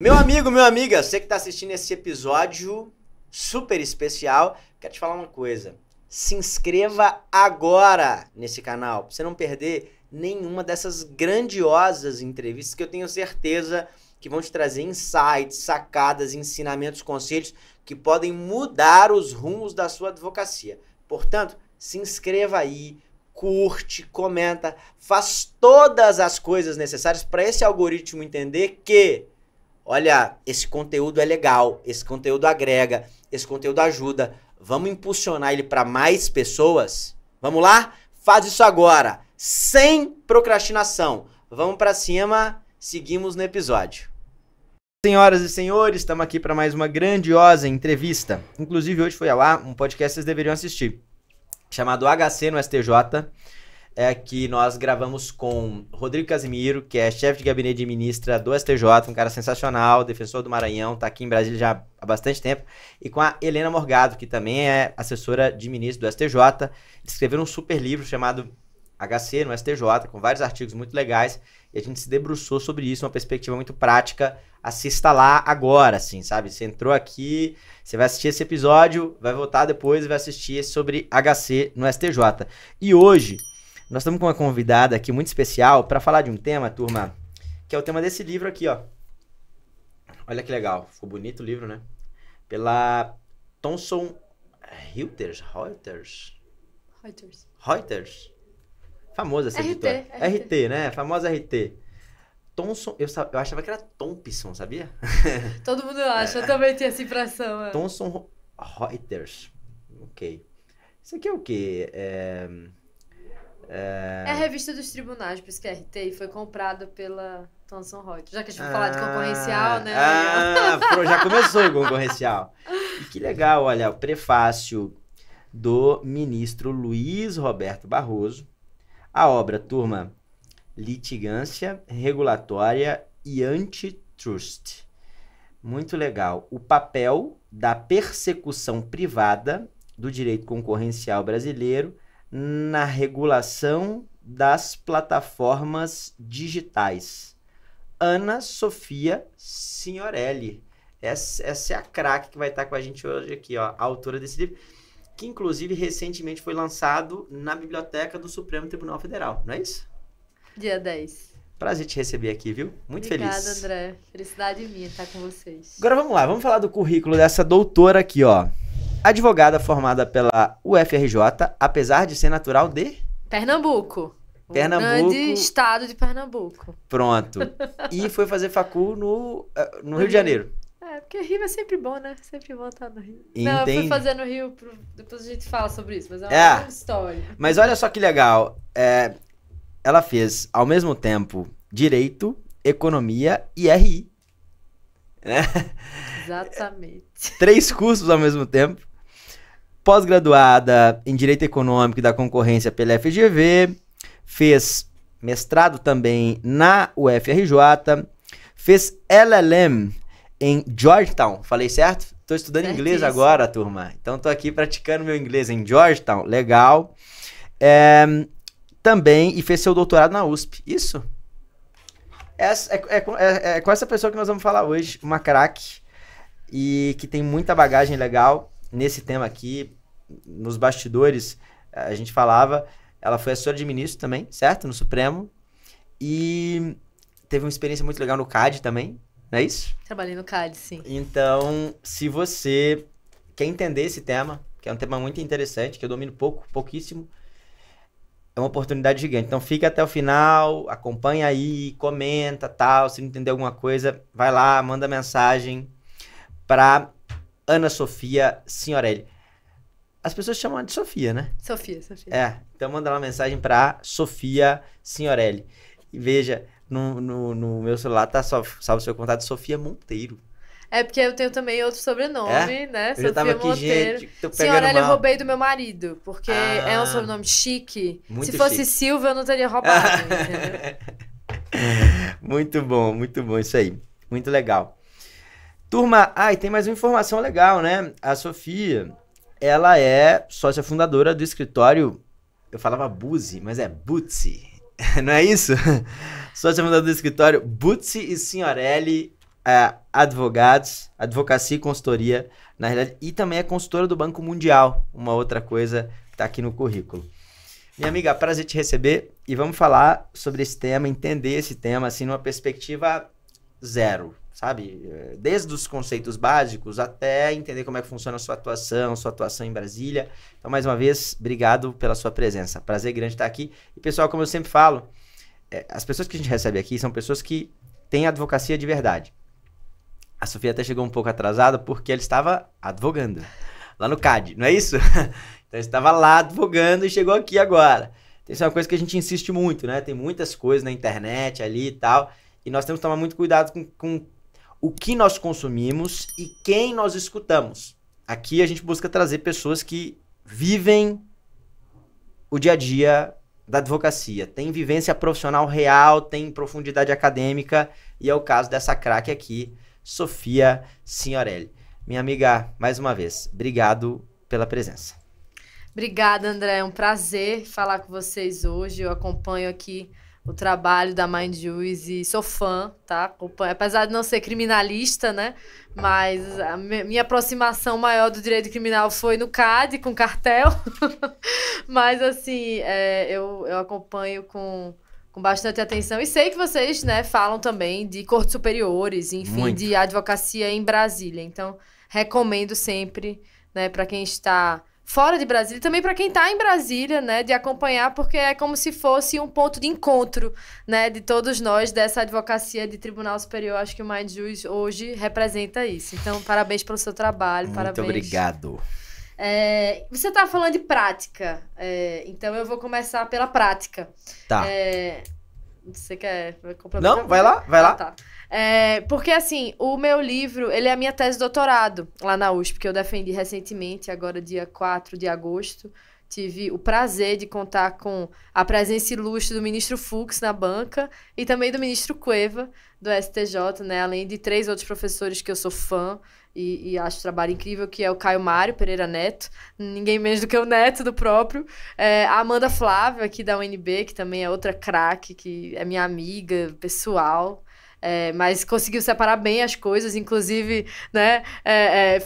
Meu amigo, minha amiga, você que está assistindo esse episódio super especial, quero te falar uma coisa. Se inscreva agora nesse canal, para você não perder nenhuma dessas grandiosas entrevistas que eu tenho certeza que vão te trazer insights, sacadas, ensinamentos, conselhos que podem mudar os rumos da sua advocacia. Portanto, se inscreva aí, curte, comenta, faz todas as coisas necessárias para esse algoritmo entender que olha, esse conteúdo é legal, esse conteúdo agrega, esse conteúdo ajuda. Vamos impulsionar ele para mais pessoas? Vamos lá? Faz isso agora, sem procrastinação. Vamos para cima, seguimos no episódio. Senhoras e senhores, estamos aqui para mais uma grandiosa entrevista. Inclusive hoje foi ao ar um podcast que vocês deveriam assistir, chamado HC no STJ. Que nós gravamos com Rodrigo Casimiro, que é chefe de gabinete de ministra do STJ, um cara sensacional, defensor do Maranhão, tá aqui em Brasília já há bastante tempo, e com a Helena Morgado, que também é assessora de ministro do STJ. Eles escreveram um super livro chamado HC no STJ, com vários artigos muito legais, e a gente se debruçou sobre isso, uma perspectiva muito prática. Assista lá agora, assim, sabe? Você entrou aqui, você vai assistir esse episódio, vai voltar depois e vai assistir sobre HC no STJ. E hoje nós estamos com uma convidada aqui muito especial para falar de um tema, turma, que é o tema desse livro aqui, ó. Olha que legal, ficou bonito o livro, né? Pela Thomson Reuters. Famosa essa editora. RT, né? Famosa RT. Thomson, eu achava que era Thompson, sabia? Todo mundo acha, eu também tinha essa impressão. É. Thomson Reuters. Ok. Isso aqui é o quê? É a revista dos tribunais, por isso que é RT, e foi comprada pela Thomson Reuters. Já que a gente vai falar de concorrencial, né? Já começou o concorrencial. E que legal, olha, o prefácio do ministro Luiz Roberto Barroso. A obra, turma, Litigância Regulatória e Antitrust. Muito legal. O papel da persecução privada do direito concorrencial brasileiro na regulação das plataformas digitais. Ana Sofia Signorelli. Essa é a craque que vai estar com a gente hoje aqui, ó, a autora desse livro, que inclusive recentemente foi lançado na Biblioteca do Supremo Tribunal Federal, não é isso? Dia 10. Prazer te receber aqui, viu? Muito feliz. Obrigada, André. Felicidade minha estar com vocês. Agora vamos lá, vamos falar do currículo dessa doutora aqui, ó. Advogada formada pela UFRJ, apesar de ser natural de Pernambuco. O Pernambuco. grande estado de Pernambuco. Pronto. E foi fazer facul no Rio de Janeiro. Porque Rio é sempre bom, né? Sempre bom estar no Rio. Entendi. Não, eu fui fazer no Rio, depois a gente fala sobre isso, mas é uma grande história. Mas olha só que legal. Ela fez, ao mesmo tempo, Direito, Economia e RI. Né? Exatamente. 3 cursos ao mesmo tempo. Pós-graduada em Direito Econômico e da Concorrência pela FGV. Fez mestrado também na UFRJ. Fez LLM em Georgetown. Falei certo? Tô estudando inglês agora, turma. Então tô aqui praticando meu inglês em Georgetown. Legal. Também, e fez seu doutorado na USP. Isso? É com essa pessoa que nós vamos falar hoje. Uma craque. E que tem muita bagagem legal nesse tema aqui. Nos bastidores, a gente falava. Ela foi assessora de ministro também, certo? No Supremo. E teve uma experiência muito legal no CAD também, não é isso? Trabalhei no CAD, sim. Então, se você quer entender esse tema, que é um tema muito interessante, que eu domino pouquíssimo, é uma oportunidade gigante. Então, fica até o final, acompanha aí, comenta, tal. Se não entender alguma coisa, vai lá, manda mensagem para Ana Sofia Signorelli. As pessoas chamam de Sofia, né? Sofia. Então manda lá uma mensagem para Sofia Signorelli. E veja, no meu celular tá salvo o seu contato, Sofia Monteiro. É porque eu tenho também outro sobrenome, né? Eu Sofia já tava aqui, Monteiro. gente, tô pegando Signorelli eu mal. roubei do meu marido, porque é um sobrenome chique. Muito Se fosse chique. Silvia, eu não teria roubado, entendeu? Muito bom isso aí. Muito legal. Turma, e tem mais uma informação legal, né? A Sofia, ela é sócia fundadora do escritório, eu falava Buzzi, mas é Buzzi, não é isso? Sócia fundadora do escritório Buzzi e Signorelli advogados, advocacia e consultoria, na realidade, e também é consultora do Banco Mundial, uma outra coisa que está aqui no currículo. Minha amiga, prazer te receber e vamos falar sobre esse tema, entender esse tema assim numa perspectiva zero, sabe? Desde os conceitos básicos até entender como é que funciona a sua atuação em Brasília. Então, mais uma vez, obrigado pela sua presença. Prazer grande estar aqui. E, pessoal, como eu sempre falo, as pessoas que a gente recebe aqui são pessoas que têm advocacia de verdade. A Sofia até chegou um pouco atrasada porque ela estava advogando lá no CAD, não é isso? Então, estava lá advogando e chegou aqui agora. Então, isso é uma coisa que a gente insiste muito, né? Tem muitas coisas na internet ali e tal. E nós temos que tomar muito cuidado com o que nós consumimos e quem nós escutamos. Aqui a gente busca trazer pessoas que vivem o dia a dia da advocacia. Tem vivência profissional real, tem profundidade acadêmica. E é o caso dessa craque aqui, Sofia Signorelli. Minha amiga, mais uma vez, obrigado pela presença. Obrigada, André. É um prazer falar com vocês hoje. Eu acompanho aqui o trabalho da Mindjuice e sou fã, tá? Acompanho, apesar de não ser criminalista, né? Mas a minha aproximação maior do direito criminal foi no CAD, com cartel. Mas, assim, eu acompanho com bastante atenção. E sei que vocês, né, falam também de cortes superiores, enfim, Muito. de advocacia em Brasília. Então, recomendo sempre, né, para quem está fora de Brasília, também para quem está em Brasília, né, de acompanhar, porque é como se fosse um ponto de encontro, né, de todos nós dessa advocacia de Tribunal Superior. Acho que o Mindjuice hoje representa isso. Então, parabéns pelo seu trabalho. Muito parabéns. obrigado. Você está falando de prática, então eu vou começar pela prática. Tá. Você quer complementar? Não, vai lá, vai lá. Tá. Porque, assim, o meu livro, ele é a minha tese de doutorado lá na USP, que eu defendi recentemente, agora dia 4 de agosto. Tive o prazer de contar com a presença ilustre do ministro Fux na banca e também do ministro Cueva, do STJ, né? Além de 3 outros professores que eu sou fã e acho o trabalho incrível, que é o Caio Mário Pereira Neto, ninguém menos do que o neto do próprio. A Amanda Flávia, aqui da UNB, que também é outra craque, que é minha amiga pessoal. Mas conseguiu separar bem as coisas, inclusive, né,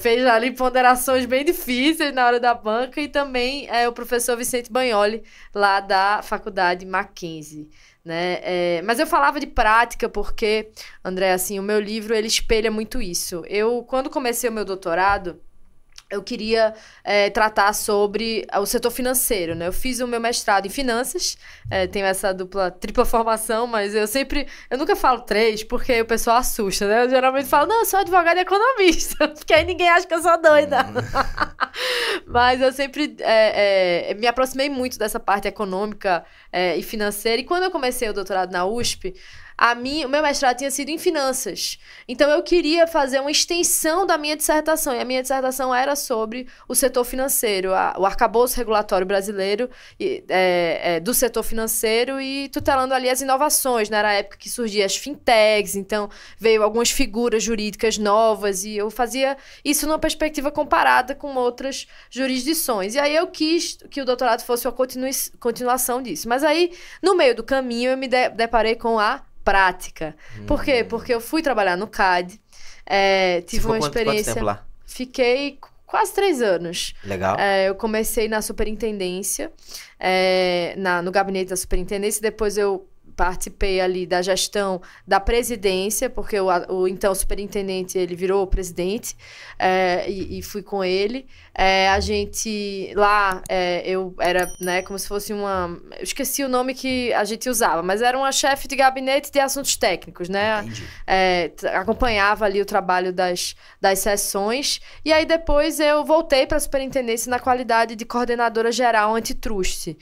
fez ali ponderações bem difíceis na hora da banca, e também o professor Vicente Bagnoli, lá da Faculdade Mackenzie, né? Mas eu falava de prática porque, André, assim, o meu livro, ele espelha muito isso. Eu, quando comecei o meu doutorado, eu queria tratar sobre o setor financeiro, né? Eu fiz o meu mestrado em finanças, tenho essa tripla formação, mas eu nunca falo 3, porque o pessoal assusta, né? Eu geralmente falo, não, eu sou advogada e economista, porque aí ninguém acha que eu sou doida. Mas eu sempre me aproximei muito dessa parte econômica e financeira, e quando eu comecei o doutorado na USP, o meu mestrado tinha sido em finanças. Então, eu queria fazer uma extensão da minha dissertação. E a minha dissertação era sobre o setor financeiro, o arcabouço regulatório brasileiro do setor financeiro, e tutelando ali as inovações, né? Era a época que surgiam as fintechs, então veio algumas figuras jurídicas novas, e eu fazia isso numa perspectiva comparada com outras jurisdições. E aí eu quis que o doutorado fosse uma continuação disso. Mas aí, no meio do caminho, eu me deparei com a prática. Por quê? Porque eu fui trabalhar no CAD, tive uma experiência... Quanto tempo lá? Fiquei quase 3 anos. Legal. Eu comecei na superintendência, no gabinete da superintendência, depois eu participei ali da gestão da presidência, porque o então superintendente, ele virou presidente, e fui com ele. A gente, lá, eu era, né, como se fosse eu esqueci o nome que a gente usava, mas era uma chefe de gabinete de assuntos técnicos, né? Entendi. Acompanhava ali o trabalho das sessões, e aí depois eu voltei para a superintendência na qualidade de coordenadora geral antitrust,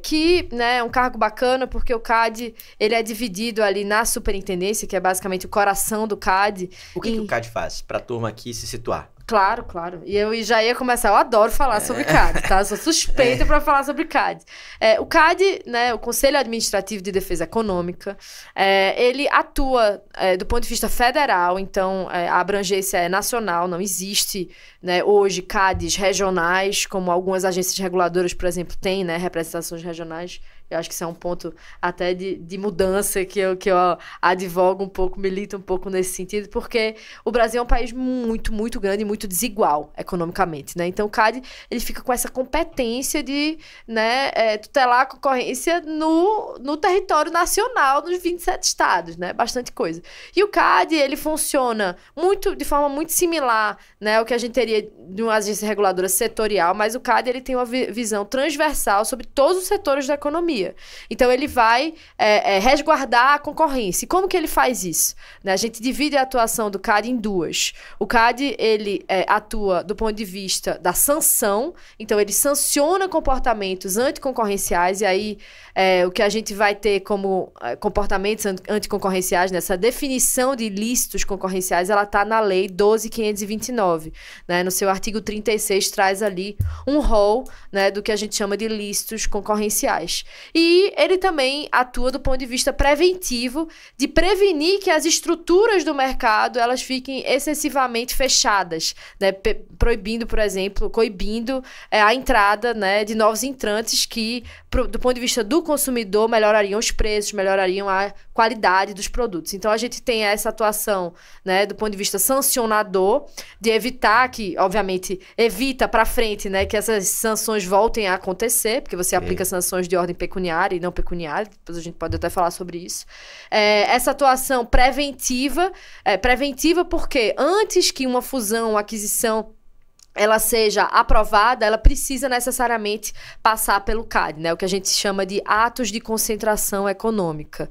que, né, é um cargo bacana, porque o CAD, ele é dividido ali na superintendência, que é basicamente o coração do CAD. O que o CAD faz para a turma aqui se situar? Claro, claro. E eu já ia começar, eu adoro falar sobre CAD, tá? Eu sou suspeita para falar sobre CAD. O CAD, né, o Conselho Administrativo de Defesa Econômica, ele atua do ponto de vista federal, então a abrangência é nacional, não existe, né, hoje CADs regionais, como algumas agências reguladoras, por exemplo, têm, né, representações regionais, Eu acho que isso é um ponto até de mudança que eu advogo um pouco, milito um pouco nesse sentido, porque o Brasil é um país muito, muito grande e muito desigual economicamente, né? Então o CAD, ele fica com essa competência de, né, tutelar a concorrência no território nacional dos 27 estados, né? Bastante coisa. E o CAD, ele funciona de forma muito similar, né, ao que a gente teria de uma agência reguladora setorial, mas o CAD, ele tem uma visão transversal sobre todos os setores da economia. Então, ele vai resguardar a concorrência. E como que ele faz isso? Né? A gente divide a atuação do CAD em duas. O CAD, ele atua do ponto de vista da sanção, então ele sanciona comportamentos anticoncorrenciais, e aí o que a gente vai ter como comportamentos anticoncorrenciais, nessa definição de ilícitos concorrenciais, ela está na Lei 12.529. Né? No seu artigo 36, traz ali um rol, né, do que a gente chama de ilícitos concorrenciais. E ele também atua do ponto de vista preventivo, de prevenir que as estruturas do mercado elas fiquem excessivamente fechadas, né? Proibindo, por exemplo, coibindo a entrada, né, de novos entrantes que, do ponto de vista do consumidor, melhorariam os preços, melhorariam a qualidade dos produtos. Então, a gente tem essa atuação, né, do ponto de vista sancionador, de evitar que, obviamente, evita para frente, né, que essas sanções voltem a acontecer, porque você aplica sanções de ordem pecuniária e não pecuniária, depois a gente pode até falar sobre isso. Essa atuação preventiva porque antes que uma fusão, uma aquisição, ela seja aprovada, ela precisa necessariamente passar pelo CAD, né? O que a gente chama de atos de concentração econômica.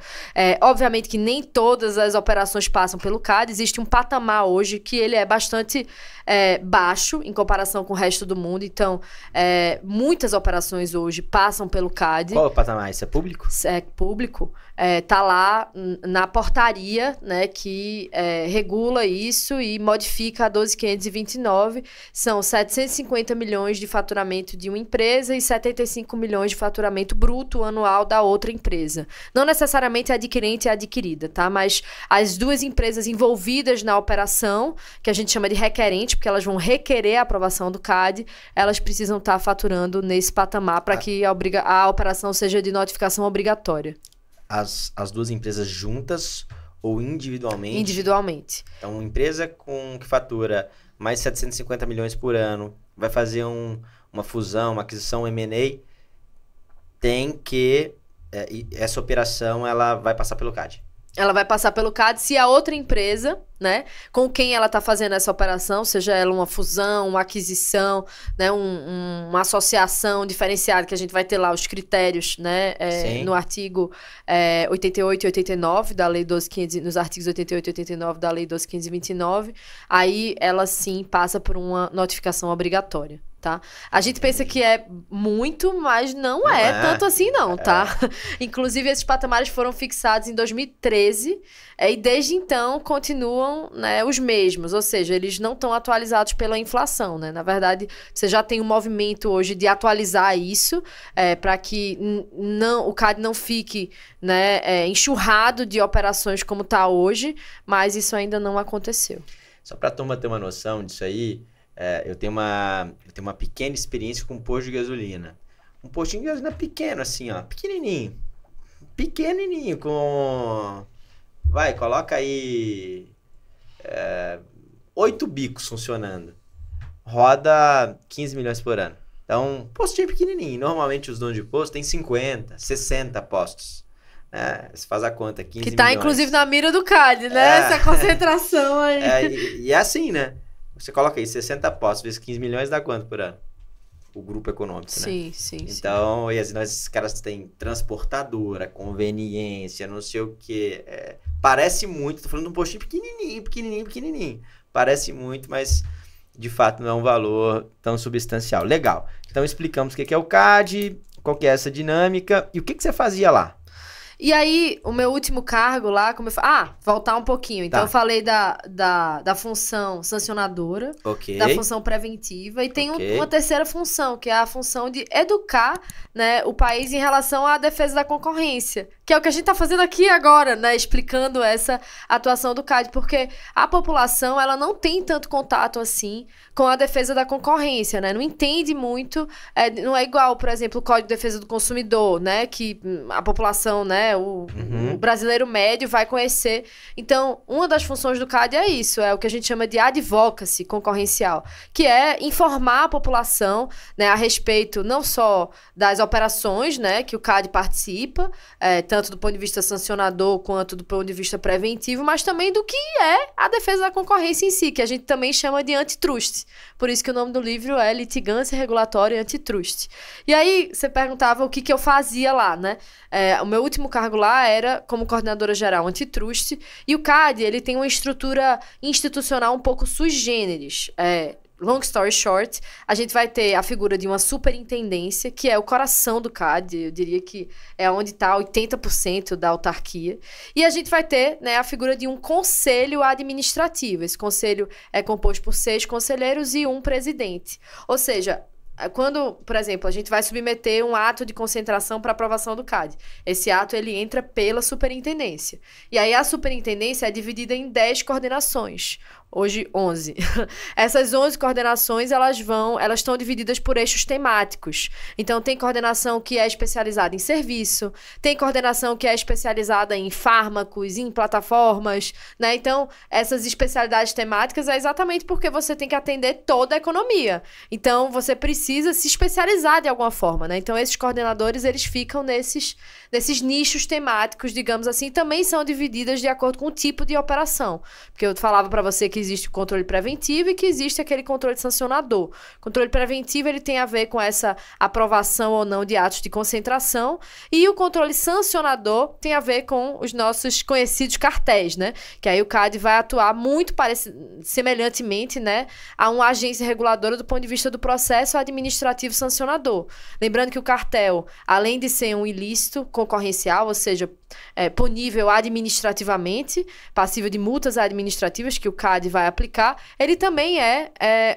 Obviamente que nem todas as operações passam pelo CAD, existe um patamar hoje que ele é bastante baixo em comparação com o resto do mundo, então muitas operações hoje passam pelo CAD. Qual é o patamar? Isso é público? É público. Tá lá na portaria, né, que regula isso e modifica a 12.529. São 750 milhões de faturamento de uma empresa e 75 milhões de faturamento bruto anual da outra empresa. Não necessariamente a adquirente e a adquirida, tá? Mas as duas empresas envolvidas na operação, que a gente chama de requerente, porque elas vão requerer a aprovação do CAD, elas precisam estar faturando nesse patamar para que a operação seja de notificação obrigatória. As duas empresas juntas ou individualmente? Individualmente. Então, uma empresa que fatura mais de 750 milhões por ano, vai fazer uma fusão, uma aquisição, M&A, tem que... essa operação ela vai passar pelo CAD. Ela vai passar pelo CAD se a outra empresa, né, com quem ela está fazendo essa operação, seja ela uma fusão, uma aquisição, né, uma associação diferenciada, que a gente vai ter lá os critérios, né, no artigo 88 e 89 da Lei 12.500, nos artigos 88 e 89 da Lei 12.529, aí ela sim passa por uma notificação obrigatória. Tá? A gente pensa que é muito, mas não é tanto assim não, tá? Inclusive, esses patamares foram fixados em 2013 e desde então continuam, né, os mesmos, ou seja, eles não estão atualizados pela inflação, né? Na verdade, você já tem um movimento hoje de atualizar isso para que o CAD não fique, né, enxurrado de operações como está hoje, mas isso ainda não aconteceu. Só para a turma ter uma noção disso aí, eu tenho uma pequena experiência com um posto de gasolina. Um postinho de gasolina pequeno, assim, ó. Pequenininho. Pequenininho, com... coloca aí... 8 bicos funcionando. Roda 15 milhões por ano. Então, postinho pequenininho. Normalmente os donos de posto têm 50, 60 postos. Você faz a conta, 15 milhões. Que tá, inclusive, na mira do CAD, né? Essa concentração aí. E é assim, né? Você coloca aí 60 postos vezes 15 milhões, dá quanto por ano? O grupo econômico, né? Sim. Então, e esses caras têm transportadora, conveniência, não sei o quê. Parece muito, tô falando de um postinho pequenininho. Parece muito, mas de fato não é um valor tão substancial. Legal. Então, explicamos o que é o CAD, qual que é essa dinâmica e o que você fazia lá. E aí, o meu último cargo lá, como eu falei... voltar um pouquinho. Então, eu falei da função sancionadora, da função preventiva, e tem uma terceira função, que é a função de educar, né, o país em relação à defesa da concorrência, que é o que a gente está fazendo aqui agora, né? Explicando essa atuação do CAD, porque a população, ela não tem tanto contato assim com a defesa da concorrência, né? Não entende muito, não é igual, por exemplo, o Código de Defesa do Consumidor, né? Que a população, né? O brasileiro médio vai conhecer. Então, uma das funções do CAD é isso, é o que a gente chama de advocacy concorrencial, que é informar a população, né? A respeito não só das operações, né? Que o CAD participa, tanto do ponto de vista sancionador quanto do ponto de vista preventivo, mas também do que é a defesa da concorrência em si, que a gente também chama de antitrust. Por isso que o nome do livro é Litigância Regulatória e Antitrust. E aí, você perguntava o que eu fazia lá, né? O meu último cargo lá era como coordenadora geral antitrust, e o CAD, ele tem uma estrutura institucional um pouco sui generis. Long story short, a gente vai ter a figura de uma superintendência, que é o coração do CAD, eu diria que é onde está 80% da autarquia. E a gente vai ter, né, a figura de um conselho administrativo. Esse conselho é composto por 6 conselheiros e um presidente. Ou seja, quando, por exemplo, a gente vai submeter um ato de concentração para aprovação do CAD, esse ato ele entra pela superintendência. E aí a superintendência é dividida em 10 coordenações. Hoje, 11. Essas 11 coordenações, elas estão divididas por eixos temáticos. Então, tem coordenação que é especializada em serviço, tem coordenação que é especializada em fármacos, em plataformas, né? Então, essas especialidades temáticas é exatamente porque você tem que atender toda a economia. Então, você precisa se especializar de alguma forma, né? Então, esses coordenadores, eles ficam nesses nichos temáticos, digamos assim, também são divididas de acordo com o tipo de operação. Porque eu falava para você que existe o controle preventivo e que existe aquele controle sancionador. O controle preventivo, ele tem a ver com essa aprovação ou não de atos de concentração, e o controle sancionador tem a ver com os nossos conhecidos cartéis, né? Que aí o CAD vai atuar muito semelhantemente, né, a uma agência reguladora do ponto de vista do processo administrativo sancionador. Lembrando que o cartel, além de ser um ilícito concorrencial, ou seja, punível administrativamente, passível de multas administrativas que o CAD vai aplicar, ele também é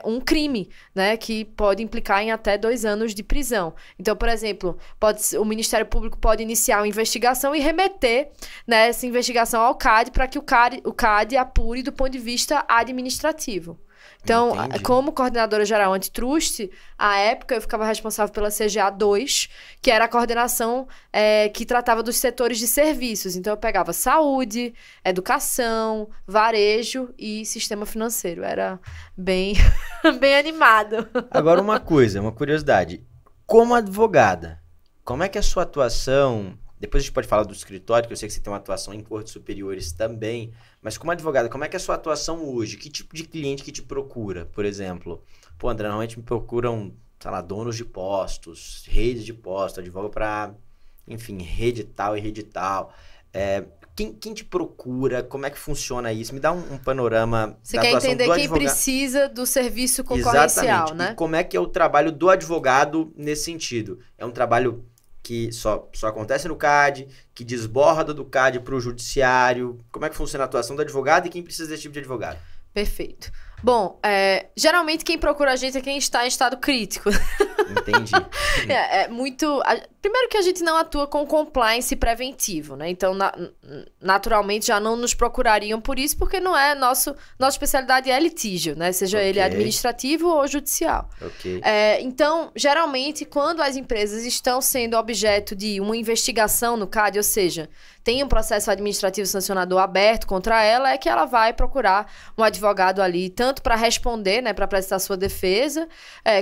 um crime, né, que pode implicar em até 2 anos de prisão. Então, por exemplo, o Ministério Público pode iniciar uma investigação e remeter, né, essa investigação ao CAD para que o CAD apure do ponto de vista administrativo. Então, Entendi. como coordenadora geral antitrust, à época eu ficava responsável pela CGA 2, que era a coordenação que tratava dos setores de serviços. Então, eu pegava saúde, educação, varejo e sistema financeiro. Era bem, bem animado. Agora uma curiosidade. Como advogada, como é que é a sua atuação... Depois a gente pode falar do escritório, que eu sei que você tem uma atuação em cortes superiores também. Mas como advogada, como é que é a sua atuação hoje? Que tipo de cliente que te procura, por exemplo? Pô, André, normalmente me procuram, sei lá, donos de postos, redes de postos, advogo para, enfim, rede tal e rede tal. Quem te procura? Como é que funciona isso? Me dá um panorama Você da quer atuação entender do quem advogado. precisa do serviço concorrencial, Exatamente. né? E como é que é o trabalho do advogado nesse sentido? É um trabalho que só acontece no CAD, que desborda do CAD para o judiciário? Como é que funciona a atuação do advogado e quem precisa desse tipo de advogado? Perfeito. Bom, geralmente quem procura a gente é quem está em estado crítico. Entendi. Primeiro que a gente não atua com compliance preventivo, né? Então, naturalmente, já não nos procurariam por isso, porque não é nossa especialidade é litígio, né? Seja ele administrativo ou judicial. Ok. Então, geralmente, quando as empresas estão sendo objeto de uma investigação no CAD, ou seja, tem um processo administrativo sancionador aberto contra ela, é que ela vai procurar um advogado ali, tanto para responder, né, para prestar sua defesa,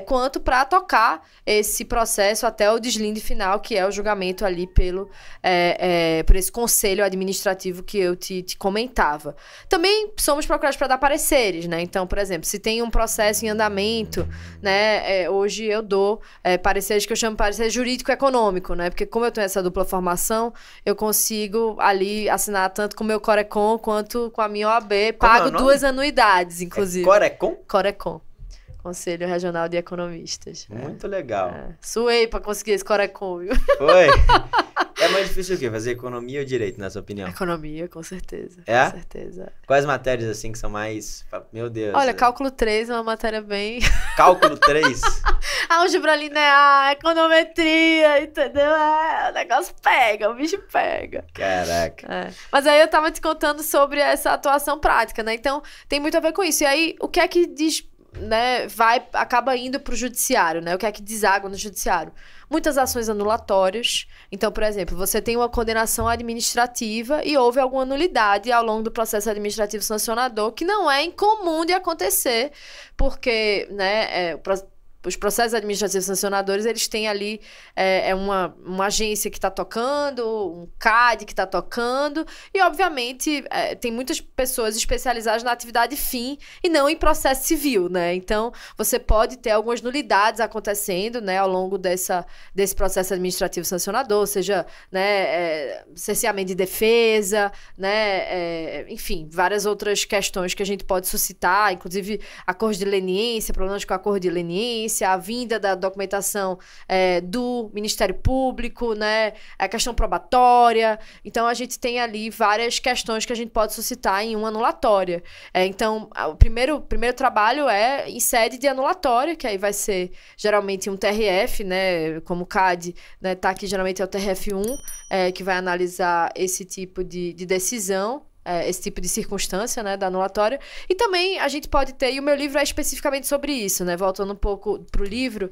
quanto para tocar esse processo até o deslinde final, que é o julgamento ali por esse conselho administrativo que eu te comentava. Também somos procurados para dar pareceres, né? Então, por exemplo, se tem um processo em andamento, né, hoje eu dou pareceres que eu chamo de parecer jurídico-econômico, né? Porque como eu tenho essa dupla formação, eu consigo ali assinar tanto com o meu Corecon quanto com a minha OAB. Pago 2 anuidades, inclusive. Corecon? Corecon. Conselho Regional de Economistas. Muito legal. Suei pra conseguir esse Corecon, viu? Foi? É mais difícil o quê? Fazer economia ou direito, na sua opinião? Economia, com certeza. É? Com certeza. Quais matérias, assim, que são mais... Meu Deus. Olha, cálculo 3 é uma matéria bem... Cálculo 3? Álgebra linear, econometria, entendeu? O negócio pega, o bicho pega. Caraca. Mas aí eu tava te contando sobre essa atuação prática, né? Então, tem muito a ver com isso. E aí, o que é que diz... Né, acaba indo para o judiciário, né? O que é que deságua no judiciário? Muitas ações anulatórias. Então, por exemplo, você tem uma condenação administrativa e houve alguma nulidade ao longo do processo administrativo sancionador, que não é incomum de acontecer, porque, né, os processos administrativos sancionadores, eles têm ali uma agência que está tocando, um CAD que está tocando, e, obviamente, tem muitas pessoas especializadas na atividade fim e não em processo civil, né? Então, você pode ter algumas nulidades acontecendo, né, ao longo desse processo administrativo sancionador, seja, né, cerceamento de defesa, né, enfim, várias outras questões que a gente pode suscitar, inclusive acordo de leniência, problemas com acordo de leniência, a vinda da documentação do Ministério Público, né, a questão probatória. Então, a gente tem ali várias questões que a gente pode suscitar em uma anulatória. Então, o primeiro trabalho é em sede de anulatória, que aí vai ser geralmente um TRF, né, como o CAD, né, tá aqui geralmente é o TRF1, que vai analisar esse tipo de decisão, esse tipo de circunstância, né, da anulatória. E também a gente pode ter, e o meu livro é especificamente sobre isso, né, voltando um pouco para o livro,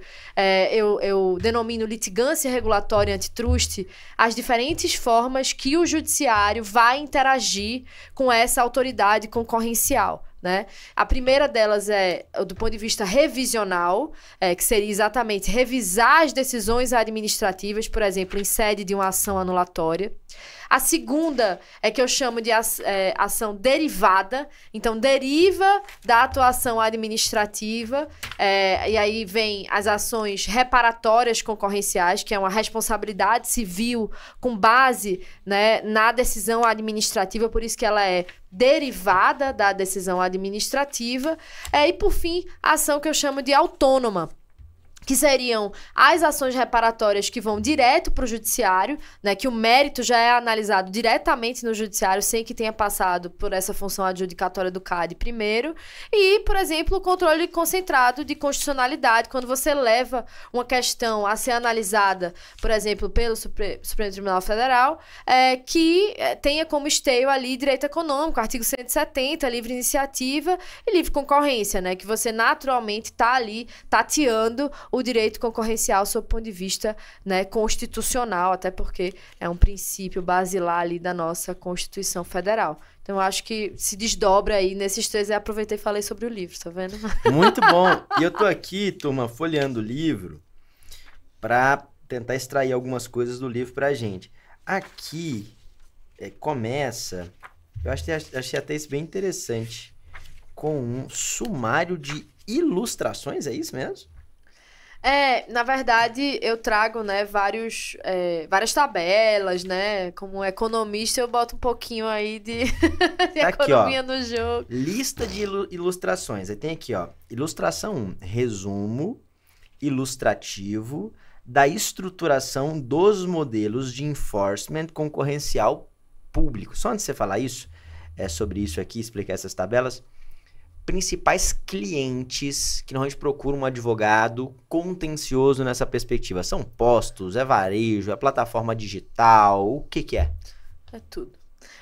eu denomino litigância regulatória antitrust as diferentes formas que o judiciário vai interagir com essa autoridade concorrencial. Né? A primeira delas é do ponto de vista revisional, que seria exatamente revisar as decisões administrativas, por exemplo, em sede de uma ação anulatória. A segunda é que eu chamo de ação derivada, então deriva da atuação administrativa, e aí vem as ações reparatórias concorrenciais, que é uma responsabilidade civil com base, né, na decisão administrativa, por isso que ela é derivada da decisão administrativa, e por fim, a ação que eu chamo de autônoma, que seriam as ações reparatórias que vão direto para o judiciário, né, que o mérito já é analisado diretamente no judiciário, sem que tenha passado por essa função adjudicatória do CAD primeiro, e, por exemplo, o controle concentrado de constitucionalidade, quando você leva uma questão a ser analisada, por exemplo, pelo Supremo Tribunal Federal, que tenha como esteio ali direito econômico, artigo 170, livre iniciativa e livre concorrência, né, que você naturalmente está ali tateando o direito concorrencial sob o ponto de vista, né, constitucional, até porque é um princípio basilar ali da nossa Constituição Federal. Então, eu acho que se desdobra aí nesses três. Eu aproveitei e falei sobre o livro, tá vendo? Muito bom. E eu tô aqui, turma, folheando o livro para tentar extrair algumas coisas do livro pra gente. Aqui começa, eu achei até isso bem interessante, com um sumário de ilustrações, é isso mesmo? Na verdade, eu trago, né, várias tabelas, né? Como economista, eu boto um pouquinho aí de Tá economia aqui, ó, no jogo. lista de ilustrações. Aí tem aqui, ó, ilustração 1, resumo ilustrativo da estruturação dos modelos de enforcement concorrencial público. Só antes de você falar isso, sobre isso aqui, explicar essas tabelas, principais clientes que normalmente procuram um advogado contencioso nessa perspectiva? São postos, é varejo, é plataforma digital, o que é? É tudo.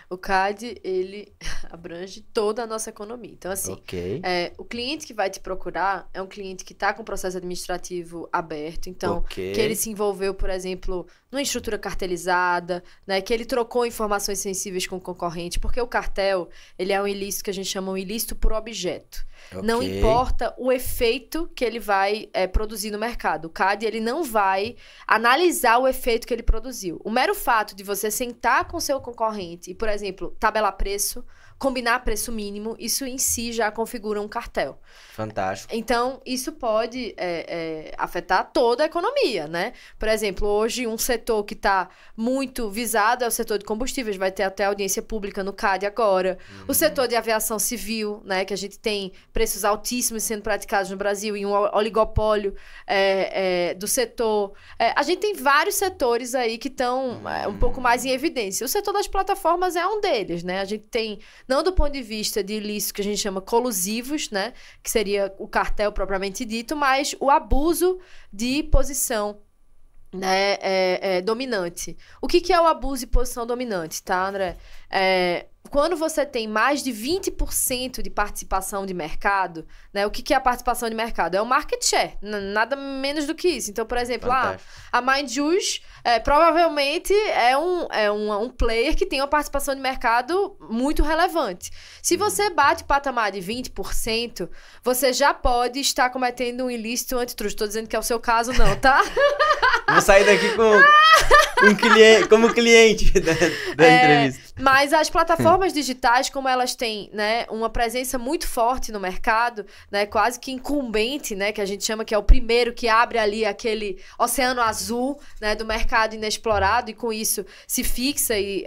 O CAD, ele abrange toda a nossa economia. Então, assim, Ok. O cliente que vai te procurar é um cliente que está com o processo administrativo aberto. Então, Ok. que ele se envolveu, por exemplo, numa estrutura cartelizada, né? Que ele trocou informações sensíveis com o concorrente. Porque o cartel, ele é um ilícito que a gente chama um ilícito por objeto. Não Ok. importa o efeito que ele vai produzir no mercado. O CAD, ele não vai analisar o efeito que ele produziu. O mero fato de você sentar com seu concorrente e, por exemplo, tabelar preço combinar preço mínimo, isso em si já configura um cartel. Fantástico. Então, isso pode afetar toda a economia, né? Por exemplo, hoje um setor que está muito visado é o setor de combustíveis, vai ter até audiência pública no CAD agora. O setor de aviação civil, né? Que a gente tem preços altíssimos sendo praticados no Brasil e um oligopólio do setor. A gente tem vários setores aí que estão um pouco mais em evidência. O setor das plataformas é um deles, né? A gente tem, não do ponto de vista de ilícito que a gente chama colusivos, né? Que seria o cartel propriamente dito, mas o abuso de posição, né, dominante. O que é o abuso de posição dominante, tá, André? Quando você tem mais de 20% de participação de mercado, né? O que é a participação de mercado? É o market share, nada menos do que isso. Então, por exemplo, a Mindjus provavelmente é um player que tem uma participação de mercado muito relevante. Se você bate o patamar de 20%, você já pode estar cometendo um ilícito antitruste. Estou dizendo que é o seu caso, não, tá? Vou sair daqui como cliente da entrevista. Mas as plataformas digitais, como elas têm, né, uma presença muito forte no mercado, né, quase que incumbente, né, que a gente chama que é o primeiro que abre ali aquele oceano azul, né, do mercado inexplorado, e com isso se fixa, e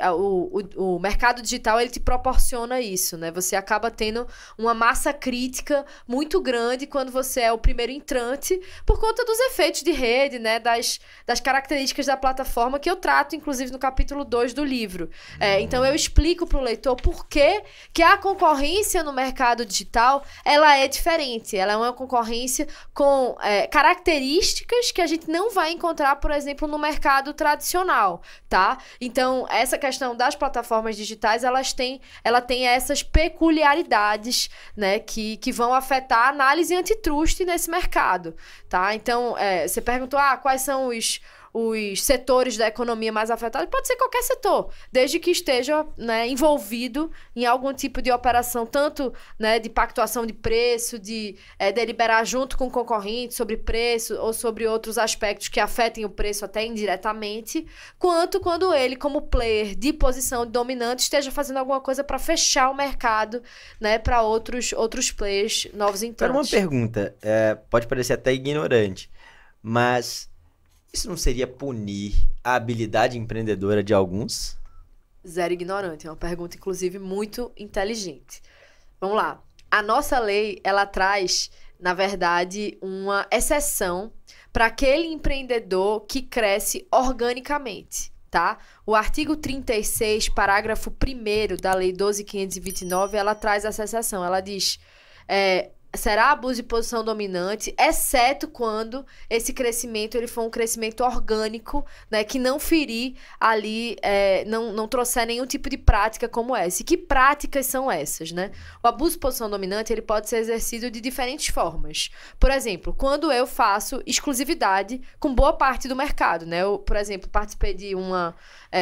o mercado digital ele te proporciona isso, né? Você acaba tendo uma massa crítica muito grande quando você é o primeiro entrante, por conta dos efeitos de rede, né, das características da plataforma que eu trato, inclusive, no capítulo 2 do livro. Então, eu explico para o leitor por que a concorrência no mercado digital, ela é diferente. Ela é uma concorrência com características que a gente não vai encontrar, por exemplo, no mercado tradicional, tá? Então, essa questão das plataformas digitais, ela tem essas peculiaridades, né, que vão afetar a análise antitruste nesse mercado, tá? Então, você perguntou, quais são os setores da economia mais afetados? Pode ser qualquer setor, desde que esteja, né, envolvido em algum tipo de operação, tanto, né, de pactuação de preço, de deliberar junto com o concorrente sobre preço ou sobre outros aspectos que afetem o preço até indiretamente, quanto quando ele, como player de posição dominante, esteja fazendo alguma coisa para fechar o mercado, né, para outros players, novos entrantes. Uma pergunta, pode parecer até ignorante, mas isso não seria punir a habilidade empreendedora de alguns? Zero ignorante. É uma pergunta, inclusive, muito inteligente. Vamos lá. A nossa lei, ela traz, na verdade, uma exceção para aquele empreendedor que cresce organicamente, tá? O artigo 36, parágrafo 1º da Lei 12.529, ela traz essa exceção. Ela diz... será abuso de posição dominante, exceto quando esse crescimento ele for um crescimento orgânico, né, que não ferir ali, não trouxer nenhum tipo de prática como essa. E que práticas são essas, né? O abuso de posição dominante ele pode ser exercido de diferentes formas. Por exemplo, quando eu faço exclusividade com boa parte do mercado, né? Eu, por exemplo, participei de uma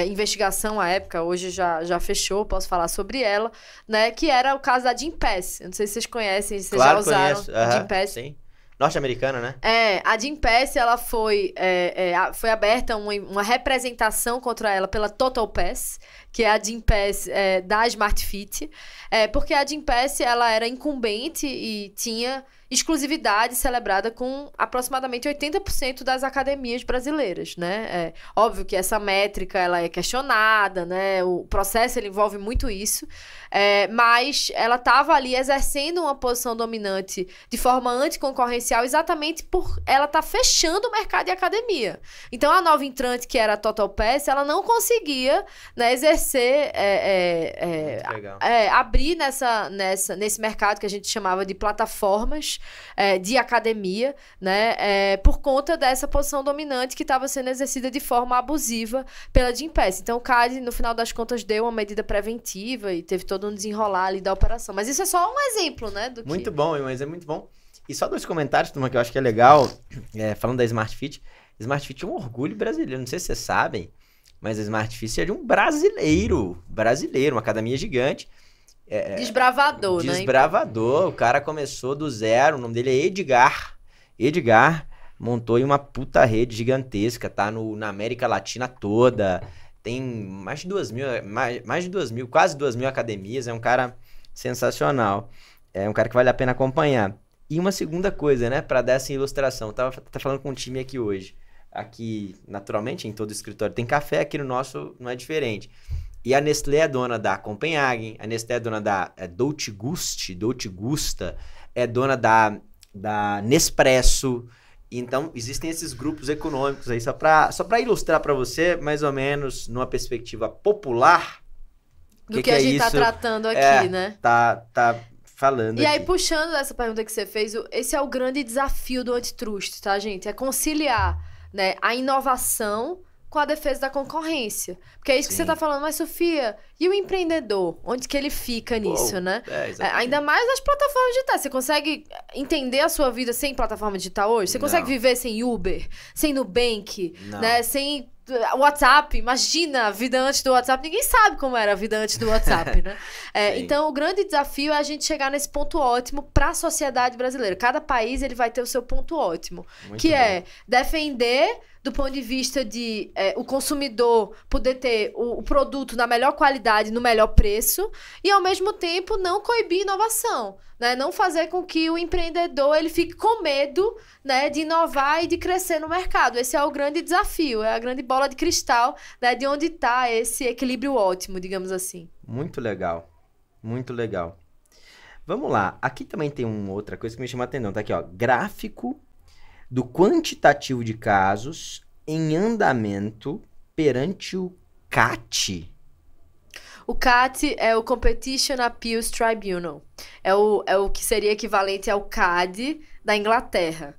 investigação à época, hoje já fechou, posso falar sobre ela, né? Que era o caso da Gympass. Eu não sei se vocês conhecem, se claro, vocês já usaram conheço. Gympass. Sim. Norte-americana, né? A Gympass, ela foi aberta uma representação contra ela pela TotalPass, que é a Gympass da Smart Fit, porque a Gympass, ela era incumbente e tinha exclusividade celebrada com aproximadamente 80% das academias brasileiras, né? Óbvio que essa métrica, ela é questionada, né? O processo, ele envolve muito isso, mas ela estava ali exercendo uma posição dominante de forma anticoncorrencial exatamente por ela estar fechando o mercado de academia. Então, a nova entrante, que era a TotalPass, ela não conseguia, né, exercer, abrir nesse mercado que a gente chamava de plataformas de academia, né, por conta dessa posição dominante que estava sendo exercida de forma abusiva pela Gympass. Então, o CAD, no final das contas, deu uma medida preventiva e teve todo um desenrolar ali da operação. Mas isso é só um exemplo, né? Muito bom, mas é muito bom. E só 2 comentários, turma, que eu acho que é legal, falando da Smart Fit. Smart Fit é um orgulho brasileiro, não sei se vocês sabem, mas a Smart Fit é de um brasileiro, uma academia gigante. Desbravador, né? Desbravador, o cara começou do zero, o nome dele é Edgar montou em uma puta rede gigantesca, tá na América Latina toda, tem mais de 2.000, quase 2.000 academias, é um cara sensacional. É um cara que vale a pena acompanhar. E uma segunda coisa, né, para dar essa ilustração. Tá falando com um time aqui hoje. Aqui, naturalmente, em todo escritório tem café, aqui no nosso não é diferente. E a Nestlé é dona da Copenhagen, a Nestlé é dona da Dolce Gusta, é dona da Nespresso. Então, existem esses grupos econômicos aí, só para ilustrar para você, mais ou menos, numa perspectiva popular, do que a gente tá tratando aqui, né? Tá falando E aí, aqui. puxando essa pergunta que você fez, esse é o grande desafio do antitrust, tá, gente? É conciliar, né, a inovação com a defesa da concorrência. Porque é isso que você tá falando. Mas, Sofia, e o empreendedor? Onde que ele fica nisso, né? Ainda mais nas plataformas digitais. Você consegue entender a sua vida sem plataforma digital hoje? Você consegue viver sem Uber, sem Nubank, né? Sem WhatsApp? Imagina a vida antes do WhatsApp. Ninguém sabe como era a vida antes do WhatsApp, né? Então, o grande desafio é a gente chegar nesse ponto ótimo para a sociedade brasileira. Cada país ele vai ter o seu ponto ótimo. Muito bom. É defender do ponto de vista de o consumidor poder ter o produto na melhor qualidade, no melhor preço, e ao mesmo tempo não coibir inovação, né? Não fazer com que o empreendedor ele fique com medo, né, de inovar e de crescer no mercado. Esse é o grande desafio, é a grande bola de cristal, né, de onde está esse equilíbrio ótimo, digamos assim. Muito legal, muito legal. Vamos lá, aqui também tem uma outra coisa que me chama a atenção, tá aqui, ó, gráfico do quantitativo de casos em andamento perante o CAT. O CAT é o Competition Appeals Tribunal. É o que seria equivalente ao CAD da Inglaterra.